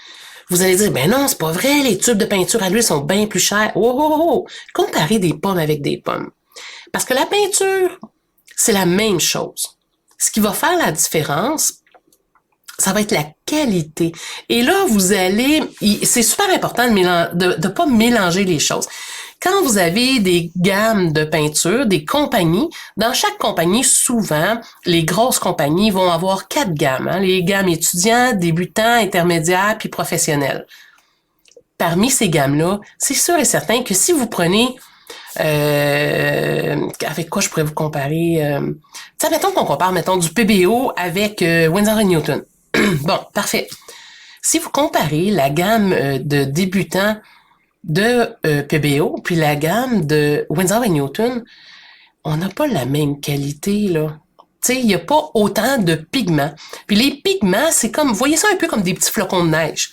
Vous allez dire, ben non, c'est pas vrai, les tubes de peinture à l'huile sont bien plus chers. Oh, oh, oh, comparez des pommes avec des pommes. Parce que la peinture, c'est la même chose. Ce qui va faire la différence, ça va être la qualité. Et là, vous allez, c'est super important de pas mélanger les choses. Quand vous avez des gammes de peinture, des compagnies, dans chaque compagnie, souvent, les grosses compagnies vont avoir 4 gammes. Hein, les gammes étudiants, débutants, intermédiaires, puis professionnels. Parmi ces gammes-là, c'est sûr et certain que si vous prenez avec quoi je pourrais vous comparer? Mettons qu'on compare, du PBO avec Winsor & Newton. Bon, parfait. Si vous comparez la gamme de débutants de PBO puis la gamme de Winsor & Newton, on n'a pas la même qualité, là. Tu sais, il n'y a pas autant de pigments. Puis les pigments, c'est comme, vous voyez ça un peu comme des petits flocons de neige.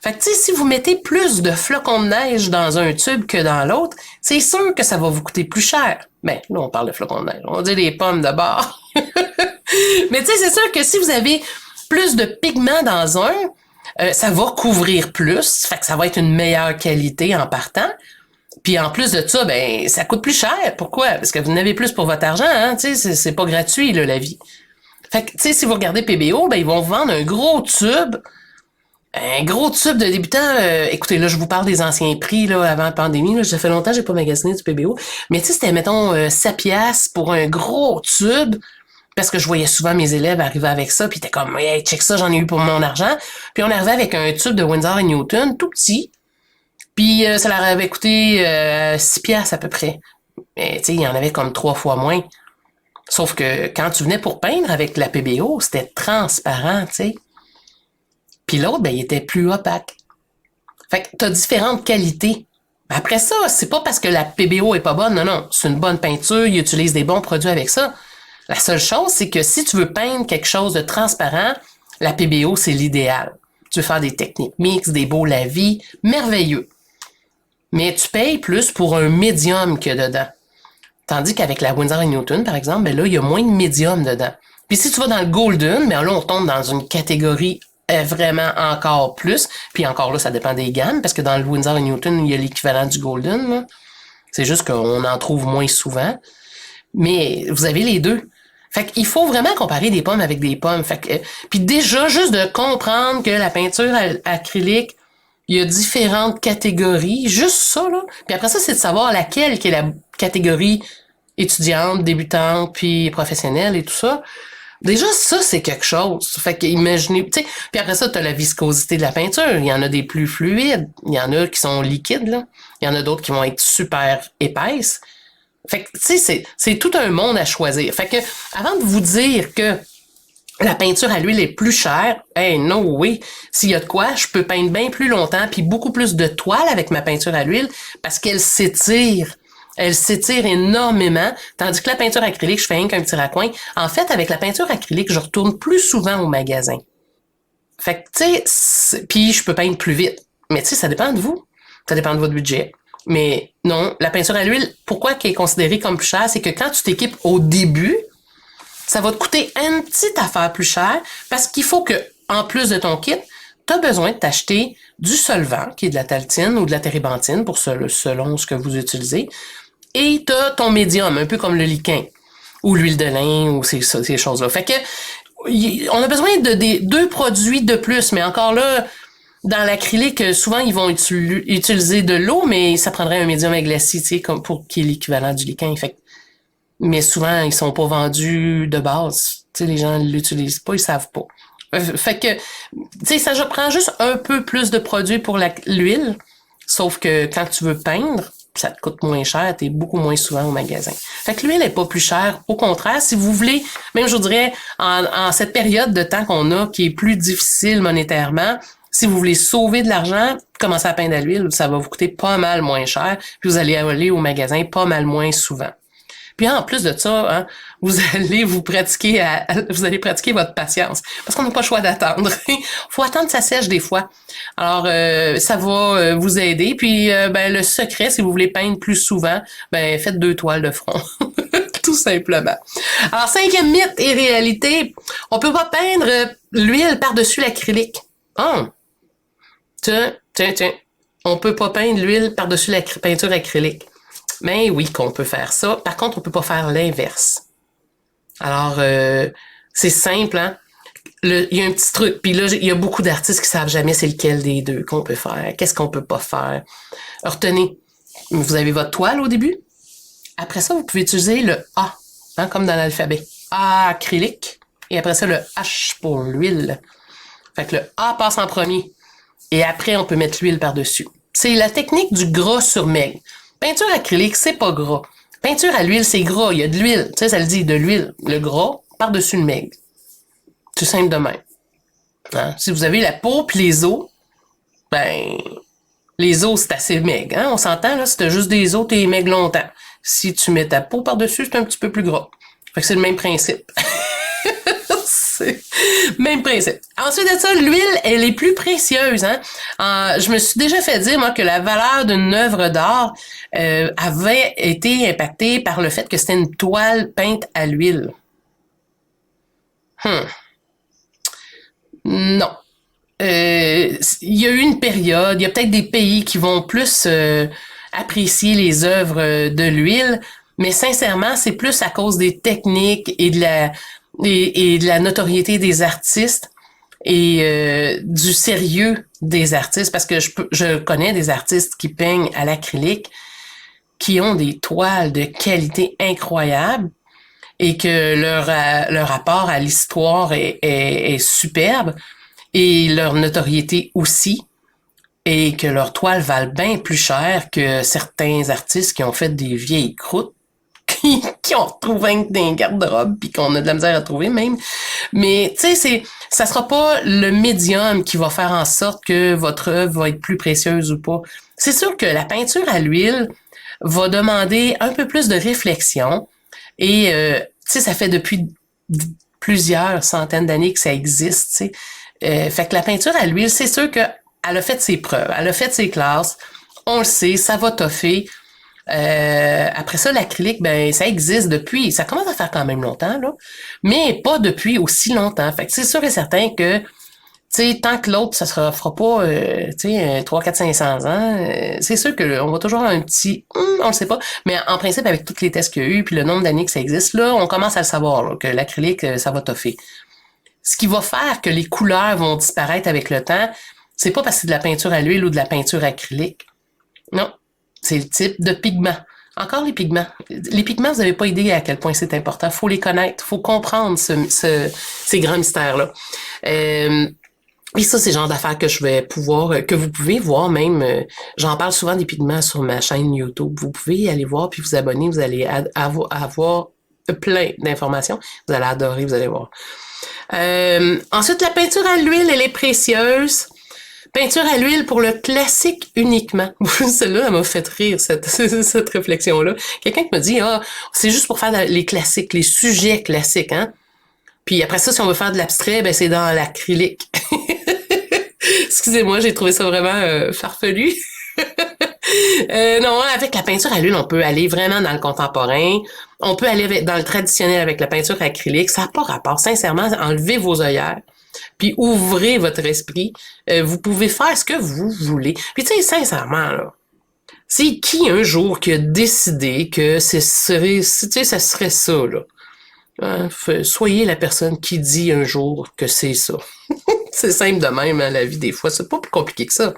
Fait que, tu sais, si vous mettez plus de flocons de neige dans un tube que dans l'autre, c'est sûr que ça va vous coûter plus cher. Ben, là, on parle de flocons de neige. On dit des pommes de bord. Mais tu sais, c'est sûr que si vous avez plus de pigments dans un, ça va couvrir plus. Fait que ça va être une meilleure qualité en partant. Puis en plus de ça, ben, ça coûte plus cher. Pourquoi? Parce que vous en avez plus pour votre argent, hein. Tu sais, c'est pas gratuit, là, la vie. Fait que, tu sais, si vous regardez PBO, ben, ils vont vous vendre un gros tube de débutant. Écoutez, là, je vous parle des anciens prix, là, avant la pandémie, là. Ça fait longtemps que j'ai pas magasiné du PBO. Mais tu sais, c'était, mettons, 7 piastres pour un gros tube. Parce que je voyais souvent mes élèves arriver avec ça, puis t'es comme, hey, check ça, j'en ai eu pour mon argent. Puis on arrivait avec un tube de Winsor & Newton, tout petit. Puis ça leur avait coûté 6 piastres à peu près. Mais tu sais, il y en avait comme 3 fois moins. Sauf que quand tu venais pour peindre avec la PBO, c'était transparent, tu sais. Puis l'autre, ben, il était plus opaque. Fait que t'as différentes qualités. Après ça, c'est pas parce que la PBO est pas bonne, non, non. C'est une bonne peinture, ils utilisent des bons produits avec ça. La seule chose, c'est que si tu veux peindre quelque chose de transparent, la PBO, c'est l'idéal. Tu veux faire des techniques mixtes, des beaux lavis, merveilleux. Mais tu payes plus pour un médium que dedans. Tandis qu'avec la Winsor & Newton, par exemple, ben là, il y a moins de médium dedans. Puis si tu vas dans le Golden, ben là, on tombe dans une catégorie vraiment encore plus. Puis encore là, ça dépend des gammes, parce que dans le Winsor & Newton, il y a l'équivalent du Golden, là. C'est juste qu'on en trouve moins souvent. Mais vous avez les deux. Fait qu'il faut vraiment comparer des pommes avec des pommes. Fait que, puis déjà, juste de comprendre que la peinture acrylique, il y a différentes catégories. Juste ça, là. Puis après ça, c'est de savoir laquelle qui est la catégorie étudiante, débutante, puis professionnelle et tout ça. Déjà, ça, c'est quelque chose. Fait que imaginez, tu sais, puis après ça, t'as la viscosité de la peinture. Il y en a des plus fluides. Il y en a qui sont liquides, là. Il y en a d'autres qui vont être super épaisses. Fait que, tu sais, c'est tout un monde à choisir. Fait que, avant de vous dire que La peinture à l'huile est plus chère. Hey, no way. S'il y a de quoi, je peux peindre bien plus longtemps puis beaucoup plus de toile avec ma peinture à l'huile parce qu'elle s'étire. Elle s'étire énormément, tandis que la peinture acrylique, je fais rien qu'un petit raccoin. En fait, avec la peinture acrylique, je retourne plus souvent au magasin. Fait que, tu sais, puis je peux peindre plus vite. Mais tu sais, ça dépend de vous. Ça dépend de votre budget. Mais non, la peinture à l'huile, pourquoi qu'elle est considérée comme plus chère, c'est que quand tu t'équipes au début, ça va te coûter une petite affaire plus chère parce qu'il faut que, en plus de ton kit, tu as besoin de t'acheter du solvant, qui est de la taltine ou de la térébenthine, selon ce que vous utilisez, et tu as ton médium, un peu comme le liquin, ou l'huile de lin, ou ces choses-là. Fait que, on a besoin de deux produits de plus, mais encore là, dans l'acrylique, souvent, ils vont utiliser de l'eau, mais ça prendrait un médium à glacis, tu sais, comme pour qui est l'équivalent du liquin. Fait que, mais souvent, ils sont pas vendus de base. Tu sais, les gens l'utilisent pas, ils savent pas. Fait que, tu sais, ça prend juste un peu plus de produits pour l'huile, sauf que quand tu veux peindre, ça te coûte moins cher, t'es beaucoup moins souvent au magasin. Fait que l'huile est pas plus chère. Au contraire, si vous voulez, même je vous dirais, en cette période de temps qu'on a, qui est plus difficile monétairement, si vous voulez sauver de l'argent, commencez à peindre à l'huile, ça va vous coûter pas mal moins cher, puis vous allez aller au magasin pas mal moins souvent. Puis en plus de ça, hein, vous allez pratiquer votre patience parce qu'on n'a pas le choix d'attendre. Faut attendre que ça sèche des fois. Alors ça va vous aider. Puis ben le secret, si vous voulez peindre plus souvent, ben faites 2 toiles de front. Tout simplement. Alors, 5e mythe et réalité, on peut pas peindre l'huile par-dessus l'acrylique. Oh. Tiens. On peut pas peindre l'huile par-dessus la peinture acrylique. Mais oui qu'on peut faire ça. Par contre, on peut pas faire l'inverse. Alors, c'est simple, hein? Il y a un petit truc. Puis là, il y a beaucoup d'artistes qui savent jamais c'est lequel des deux qu'on peut faire. Qu'est-ce qu'on peut pas faire? Retenez, vous avez votre toile au début. Après ça, vous pouvez utiliser le A, hein, comme dans l'alphabet. A acrylique. Et après ça, le H pour l'huile. Fait que le A passe en premier. Et après, on peut mettre l'huile par-dessus. C'est la technique du gras sur maigre. Peinture acrylique, c'est pas gras. Peinture à l'huile, c'est gras. Il y a de l'huile. Tu sais, ça le dit, de l'huile. Le gras par-dessus le maigre. C'est simple de même. Hein? Si vous avez la peau puis les os, ben, les os, c'est assez maigre. Hein? On s'entend, là, si t'as juste des os, t'es maigre longtemps. Si tu mets ta peau par-dessus, c'est un petit peu plus gras. Fait que c'est le même principe. C'est même principe. Ensuite de ça, l'huile, elle est plus précieuse. Hein? Je me suis déjà fait dire, moi, que la valeur d'une œuvre d'art avait été impactée par le fait que c'était une toile peinte à l'huile. Non. Il y a eu une période, il y a peut-être des pays qui vont plus apprécier les œuvres de l'huile, mais sincèrement, c'est plus à cause des techniques et de la notoriété des artistes et du sérieux des artistes, parce que je connais des artistes qui peignent à l'acrylique, qui ont des toiles de qualité incroyable et que leur rapport à l'histoire est superbe et leur notoriété aussi, et que leurs toiles valent bien plus cher que certains artistes qui ont fait des vieilles croûtes qui ont retrouvé des garde-robes puis qu'on a de la misère à trouver même. Mais tu sais, ça sera pas le médium qui va faire en sorte que votre œuvre va être plus précieuse ou pas. C'est sûr que la peinture à l'huile va demander un peu plus de réflexion et tu sais, ça fait depuis plusieurs centaines d'années que ça existe, tu sais. Fait que la peinture à l'huile, c'est sûr que elle a fait ses preuves, elle a fait ses classes, on le sait, ça va toffer. Après ça, l'acrylique, ben ça existe depuis, ça commence à faire quand même longtemps, là, mais pas depuis aussi longtemps. Fait que c'est sûr et certain que, tu sais, tant que l'autre, ça se fera pas, tu sais, 3, 4, 500 ans, c'est sûr que on va toujours avoir un petit, on le sait pas, mais en principe, avec tous les tests qu'il y a eu, puis le nombre d'années que ça existe, là, on commence à le savoir, là, que l'acrylique, ça va toffer. Ce qui va faire que les couleurs vont disparaître avec le temps, c'est pas parce que c'est de la peinture à l'huile ou de la peinture acrylique. Non, c'est le type de pigment. Encore les pigments. Les pigments, vous n'avez pas idée à quel point c'est important. Faut les connaître, faut comprendre ces grands mystères-là. Et ça, c'est le genre d'affaires que que vous pouvez voir même. J'en parle souvent des pigments sur ma chaîne YouTube. Vous pouvez aller voir puis vous abonner. Vous allez avoir plein d'informations. Vous allez adorer, vous allez voir. Ensuite, la peinture à l'huile, elle est précieuse. Peinture à l'huile pour le classique uniquement. Celle-là, elle m'a fait rire, cette réflexion-là. Quelqu'un qui me dit, ah, c'est juste pour faire les classiques, les sujets classiques, hein. Puis après ça, si on veut faire de l'abstrait, ben c'est dans l'acrylique. Excusez-moi, j'ai trouvé ça vraiment farfelu. Non, avec la peinture à l'huile, on peut aller vraiment dans le contemporain. On peut aller dans le traditionnel avec la peinture acrylique. Ça n'a pas rapport. Sincèrement, enlevez vos œillères. Puis ouvrez votre esprit. Vous pouvez faire ce que vous voulez. Puis tu sais, sincèrement, là, c'est qui un jour qui a décidé que ça serait ça, là? Hein, soyez la personne qui dit un jour que c'est ça. C'est simple de même, hein, la vie, des fois. C'est pas plus compliqué que ça.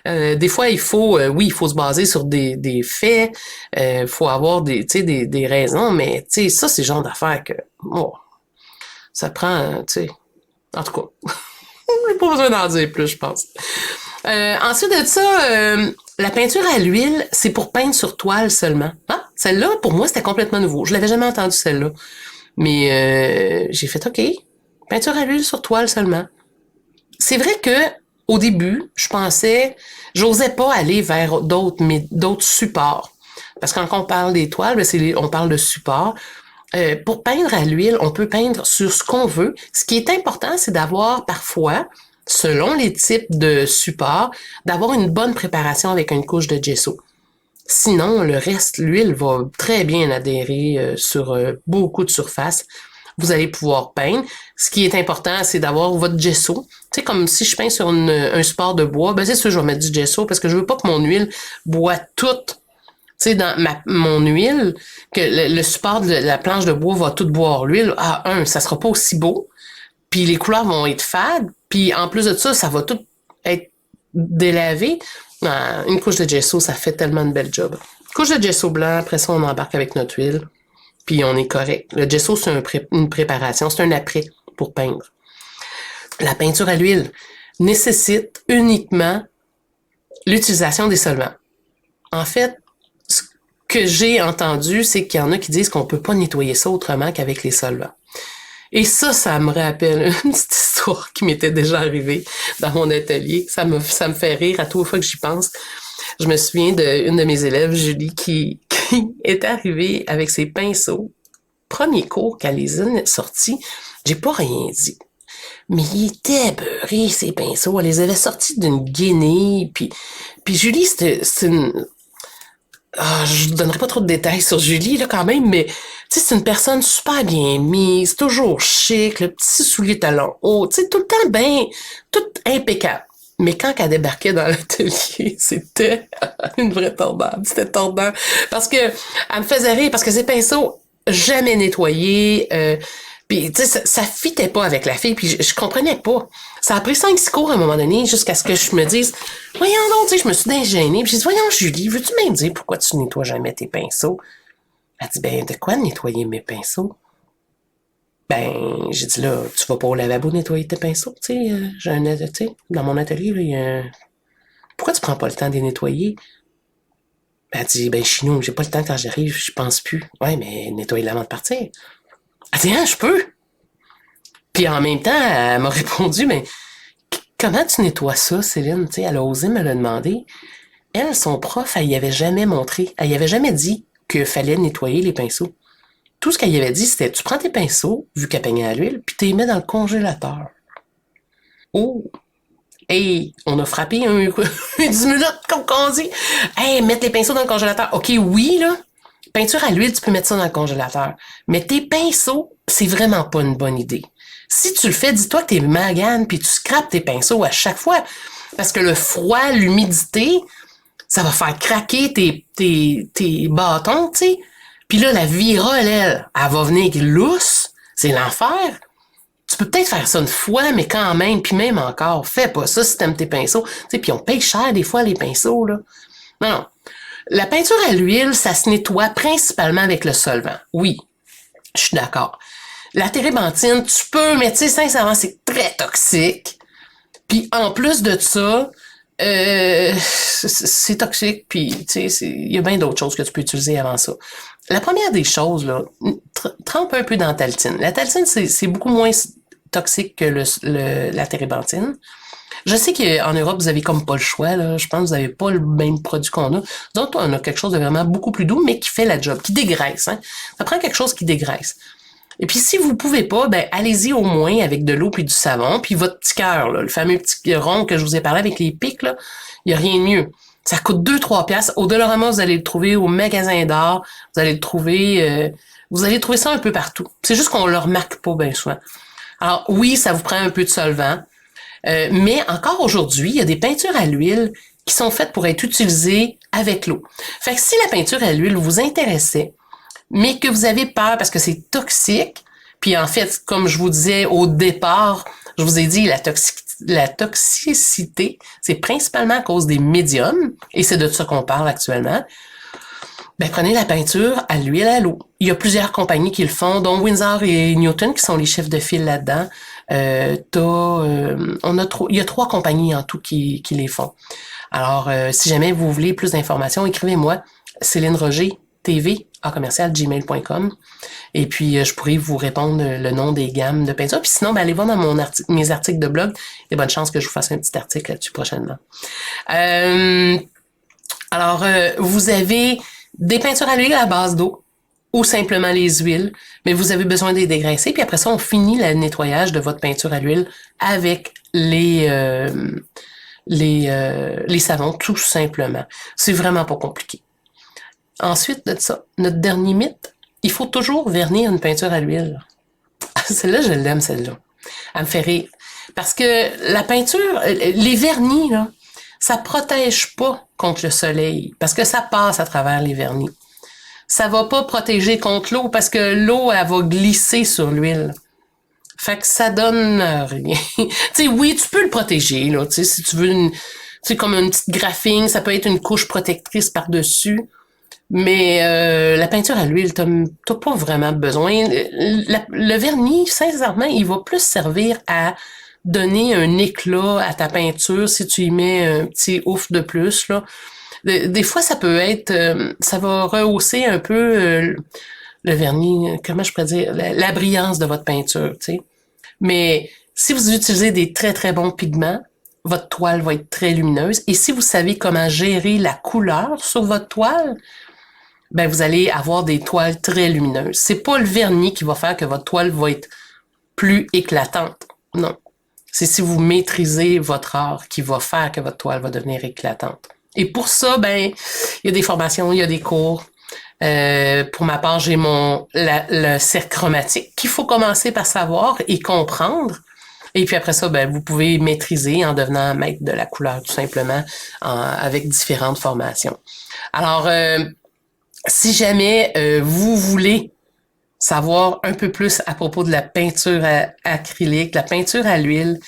Des fois, il faut, oui, il faut se baser sur des faits, faut avoir des raisons, mais tu sais, ça, c'est le genre d'affaires que, oh, ça prend, tu sais, en tout cas, j'ai pas besoin d'en dire plus, je pense. Ensuite de ça, la peinture à l'huile, c'est pour peindre sur toile seulement. Ah, celle-là, pour moi, c'était complètement nouveau. Je l'avais jamais entendu, celle-là. Mais j'ai fait, OK, peinture à l'huile sur toile seulement. C'est vrai que au début, j'osais pas aller vers d'autres supports. Parce que quand on parle des toiles, on parle de support. Pour peindre à l'huile, on peut peindre sur ce qu'on veut. Ce qui est important, c'est d'avoir parfois, selon les types de supports, d'avoir une bonne préparation avec une couche de gesso. Sinon, le reste, l'huile va très bien adhérer sur beaucoup de surfaces. Vous allez pouvoir peindre. Ce qui est important, c'est d'avoir votre gesso. Tu sais, comme si je peins sur un support de bois, ben c'est sûr, je vais mettre du gesso parce que je veux pas que mon huile boit toute. Tu sais, dans mon huile, que le support de la planche de bois va tout boire l'huile. Ah, ça sera pas aussi beau. Puis les couleurs vont être fades. Puis en plus de ça, ça va tout être délavé. Une couche de gesso, ça fait tellement une belle job. Couche de gesso blanc, après ça, on embarque avec notre huile. Puis on est correct. Le gesso, c'est une préparation, c'est un après pour peindre. La peinture à l'huile nécessite uniquement l'utilisation des solvants. En fait, ce que j'ai entendu, c'est qu'il y en a qui disent qu'on peut pas nettoyer ça autrement qu'avec les solvants. Et ça me rappelle une petite histoire qui m'était déjà arrivée dans mon atelier. Ça me fait rire à toute fois que j'y pense. Je me souviens d'une de mes élèves, Julie, qui est arrivée avec ses pinceaux. Premier cours, quand les a sortis, j'ai pas rien dit. Mais il était beurré, ces pinceaux. Elle les avait sortis d'une guinée. Puis Julie, c'est une... je ne donnerai pas trop de détails sur Julie, là, quand même, mais c'est une personne super bien mise, toujours chic, le petit soulier talon haut, tout le temps bien, tout impeccable. Mais quand elle débarquait dans l'atelier, c'était une vraie tornade. C'était tordant. Parce que elle me faisait rire, parce que ses pinceaux, jamais nettoyés, puis tu sais, ça fitait pas avec la fille, puis je comprenais pas. Ça a pris 5-6 cours à un moment donné, jusqu'à ce que je me dise, voyons donc, tu sais, je me suis dégênée, puis j'ai dit, voyons Julie, veux-tu me dire pourquoi tu nettoies jamais tes pinceaux? Elle dit, ben, de quoi nettoyer mes pinceaux? Ben, j'ai dit, là, tu vas pas au lavabo nettoyer tes pinceaux, tu sais, dans mon atelier, là, il y a pourquoi tu prends pas le temps de les nettoyer? Ben, elle dit, ben, chez nous, j'ai pas le temps quand j'arrive, je pense plus. Ouais, mais nettoyer avant de partir. Elle dit, je peux. Puis en même temps, elle m'a répondu, mais comment tu nettoies ça, Céline? Tu sais, elle a osé me le demander. Elle, son prof, elle y avait jamais montré, elle y avait jamais dit qu'il fallait nettoyer les pinceaux. Tout ce qu'elle y avait dit, c'était, tu prends tes pinceaux, vu qu'elle peignait à l'huile, puis tu les mets dans le congélateur. Oh! Hey, on a frappé 10 minutes, comme on dit. Hey, mettre les pinceaux dans le congélateur. OK, oui, là. Peinture à l'huile, tu peux mettre ça dans le congélateur. Mais tes pinceaux, c'est vraiment pas une bonne idée. Si tu le fais, dis-toi que t'es magane, puis tu scrapes tes pinceaux à chaque fois. Parce que le froid, l'humidité, ça va faire craquer tes bâtons, tu sais. Puis là, la virole, elle va venir lousse. C'est l'enfer. Tu peux peut-être faire ça une fois, mais quand même, puis même encore, fais pas ça si t'aimes tes pinceaux. Tu sais, puis on paye cher des fois les pinceaux, là. Non. La peinture à l'huile, ça se nettoie principalement avec le solvant. Oui, je suis d'accord. La térébenthine, tu peux, mais tu sais, sincèrement, c'est très toxique. Puis en plus de ça, c'est toxique, puis tu sais, il y a bien d'autres choses que tu peux utiliser avant ça. La première des choses, là, trempe un peu dans la taltine. La taltine, c'est beaucoup moins toxique que la térébenthine. Je sais qu'en Europe, vous avez comme pas le choix, là. Je pense que vous avez pas le même produit qu'on a. Donc, on a quelque chose de vraiment beaucoup plus doux, mais qui fait la job, qui dégraisse, hein. Ça prend quelque chose qui dégraisse. Et puis, si vous pouvez pas, ben, allez-y au moins avec de l'eau puis du savon, puis votre petit cœur, là, le fameux petit rond que je vous ai parlé avec les pics, là. Il y a rien de mieux. Ça coûte 2-3 piastres. Au Dollarama, vous allez le trouver au magasin d'art. Vous allez le trouver, vous allez trouver ça un peu partout. C'est juste qu'on le remarque pas bien souvent. Alors, oui, ça vous prend un peu de solvant. Mais encore aujourd'hui, il y a des peintures à l'huile qui sont faites pour être utilisées avec l'eau. Fait que si la peinture à l'huile vous intéressait, mais que vous avez peur parce que c'est toxique, puis en fait, comme je vous disais au départ, je vous ai dit la toxicité, c'est principalement à cause des médiums, et c'est de ça qu'on parle actuellement. Ben, prenez la peinture à l'huile à l'eau. Il y a plusieurs compagnies qui le font, dont Winsor et Newton, qui sont les chefs de file là-dedans. Il y a 3 compagnies en tout qui les font. Alors, si jamais vous voulez plus d'informations, écrivez-moi Céline Roger, tv@gmail.com. Et puis, je pourrais vous répondre le nom des gammes de peinture. Puis sinon, ben, allez voir dans mes articles de blog. Il y a bonne chance que je vous fasse un petit article là-dessus prochainement. Alors, vous avez des peintures à l'huile à base d'eau ou simplement les huiles, mais vous avez besoin de les dégraisser. Puis après ça, on finit le nettoyage de votre peinture à l'huile avec les savons, tout simplement. C'est vraiment pas compliqué. Ensuite de ça, notre dernier mythe, il faut toujours vernir une peinture à l'huile. Celle-là, je l'aime, celle-là. Elle me fait rire. Parce que la peinture, les vernis, là, ça protège pas contre le soleil, parce que ça passe à travers les vernis. Ça va pas protéger contre l'eau, parce que l'eau, elle va glisser sur l'huile. Fait que ça donne rien. Tu sais, oui, tu peux le protéger, là, tu sais, si tu veux comme une petite graphine, ça peut être une couche protectrice par-dessus. Mais la peinture à l'huile, t'as pas vraiment besoin. Le vernis, sincèrement, il va plus servir à donner un éclat à ta peinture si tu y mets un petit ouf de plus, là. Des fois, ça peut être... ça va rehausser un peu le vernis, comment je pourrais dire, la brillance de votre peinture, tu sais. Mais si vous utilisez des très, très bons pigments, votre toile va être très lumineuse. Et si vous savez comment gérer la couleur sur votre toile, ben vous allez avoir des toiles très lumineuses. C'est pas le vernis qui va faire que votre toile va être plus éclatante. Non. C'est si vous maîtrisez votre art qui va faire que votre toile va devenir éclatante. Et pour ça, ben, il y a des formations, il y a des cours. Pour ma part, j'ai le cercle chromatique qu'il faut commencer par savoir et comprendre. Et puis après ça, ben, vous pouvez maîtriser en devenant maître de la couleur, tout simplement, avec différentes formations. Alors, si jamais vous voulez savoir un peu plus à propos de la peinture acrylique, la peinture à l'huile,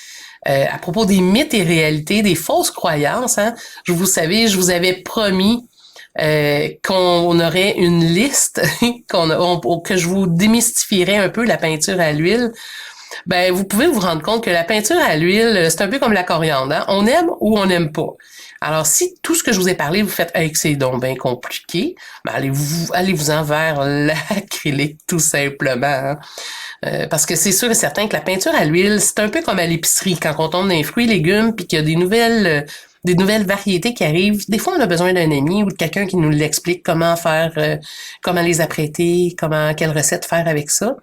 à propos des mythes et réalités, des fausses croyances, hein, je vous avais promis qu'on aurait une liste, que je vous démystifierais un peu la peinture à l'huile. Ben, vous pouvez vous rendre compte que la peinture à l'huile, c'est un peu comme la coriandre, hein? On aime ou on n'aime pas. Alors, si tout ce que je vous ai parlé, vous faites hey, que c'est donc bien compliqué, ben allez-vous-en vers l'acrylique, tout simplement. Hein? Parce que c'est sûr et certain que la peinture à l'huile, c'est un peu comme à l'épicerie, quand on tombe dans les fruits et légumes, puis qu'il y a des nouvelles variétés qui arrivent. Des fois, on a besoin d'un ami ou de quelqu'un qui nous l'explique comment faire, comment les apprêter, quelle recette faire avec ça.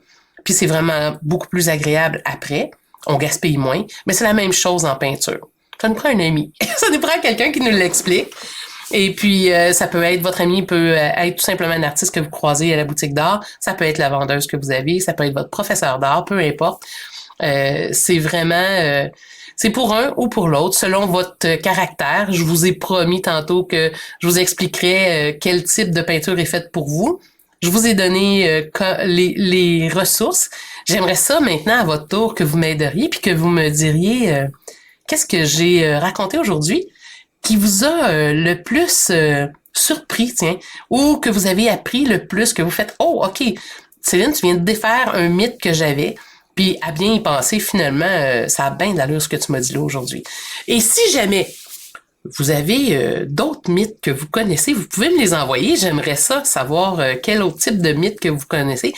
Puis c'est vraiment beaucoup plus agréable après. On gaspille moins. Mais c'est la même chose en peinture. Ça nous prend un ami. Ça nous prend quelqu'un qui nous l'explique. Et puis, ça peut être, votre ami peut être tout simplement un artiste que vous croisez à la boutique d'art. Ça peut être la vendeuse que vous avez. Ça peut être votre professeur d'art, peu importe. C'est vraiment... c'est pour un ou pour l'autre, selon votre caractère. Je vous ai promis tantôt que je vous expliquerai quel type de peinture est faite pour vous. Je vous ai donné les ressources. J'aimerais ça maintenant, à votre tour, que vous m'aideriez puis que vous me diriez qu'est-ce que j'ai raconté aujourd'hui qui vous a le plus surpris, tiens, ou que vous avez appris le plus, que vous faites « Oh, OK, Céline, tu viens de défaire un mythe que j'avais. » Puis à bien y penser, finalement, ça a bien de l'allure ce que tu m'as dit là aujourd'hui. Et si jamais vous avez d'autres mythes que vous connaissez, vous pouvez me les envoyer. J'aimerais ça, savoir quel autre type de mythe que vous connaissez.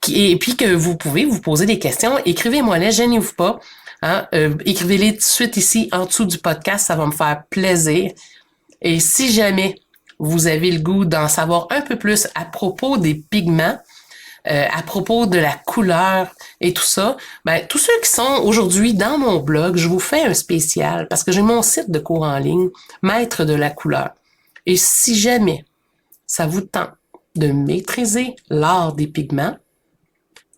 Et puis que vous pouvez vous poser des questions, écrivez-moi-les, gênez-vous pas. Hein? Écrivez-les tout de suite ici en dessous du podcast, ça va me faire plaisir. Et si jamais vous avez le goût d'en savoir un peu plus à propos des pigments, à propos de la couleur et tout ça, ben tous ceux qui sont aujourd'hui dans mon blog, je vous fais un spécial parce que j'ai mon site de cours en ligne, Maître de la couleur. Et si jamais ça vous tente de maîtriser l'art des pigments,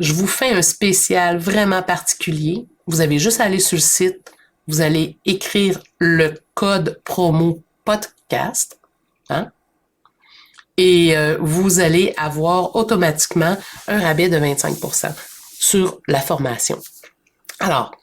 je vous fais un spécial vraiment particulier. Vous avez juste à aller sur le site, vous allez écrire le code promo podcast, hein? Et vous allez avoir automatiquement un rabais de 25% sur la formation. Alors,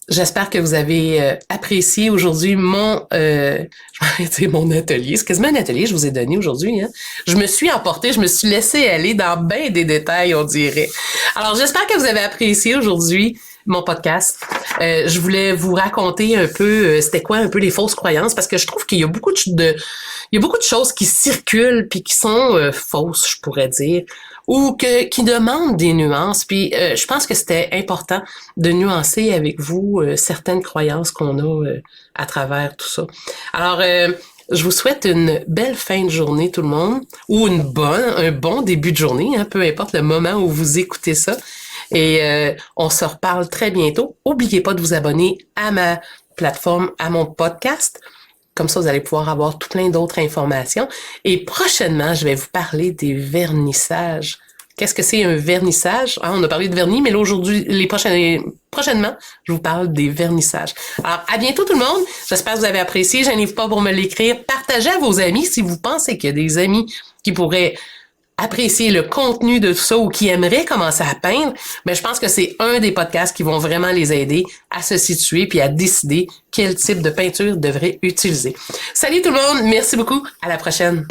j'espère que vous avez apprécié aujourd'hui mon atelier. C'est quasiment un atelier que je vous ai donné aujourd'hui. Hein? Je me suis emportée, je me suis laissée aller dans bien des détails, on dirait. Alors, j'espère que vous avez apprécié aujourd'hui mon podcast. Je voulais vous raconter un peu c'était quoi un peu les fausses croyances parce que je trouve qu'il y a beaucoup de choses qui circulent puis qui sont fausses, je pourrais dire, ou qui demandent des nuances. Puis je pense que c'était important de nuancer avec vous certaines croyances qu'on a à travers tout ça. Alors je vous souhaite une belle fin de journée tout le monde ou un bon début de journée, hein, peu importe le moment où vous écoutez ça. Et on se reparle très bientôt. N'oubliez pas de vous abonner à ma plateforme, à mon podcast. Comme ça, vous allez pouvoir avoir tout plein d'autres informations. Et prochainement, je vais vous parler des vernissages. Qu'est-ce que c'est un vernissage? On a parlé de vernis, mais là, aujourd'hui, prochainement, je vous parle des vernissages. Alors, à bientôt tout le monde. J'espère que vous avez apprécié. Gênez-vous pas pour me l'écrire. Partagez à vos amis si vous pensez qu'il y a des amis qui pourraient apprécier le contenu de tout ça ou qui aimeraient commencer à peindre, mais je pense que c'est un des podcasts qui vont vraiment les aider à se situer puis à décider quel type de peinture ils devraient utiliser. Salut tout le monde, merci beaucoup, à la prochaine.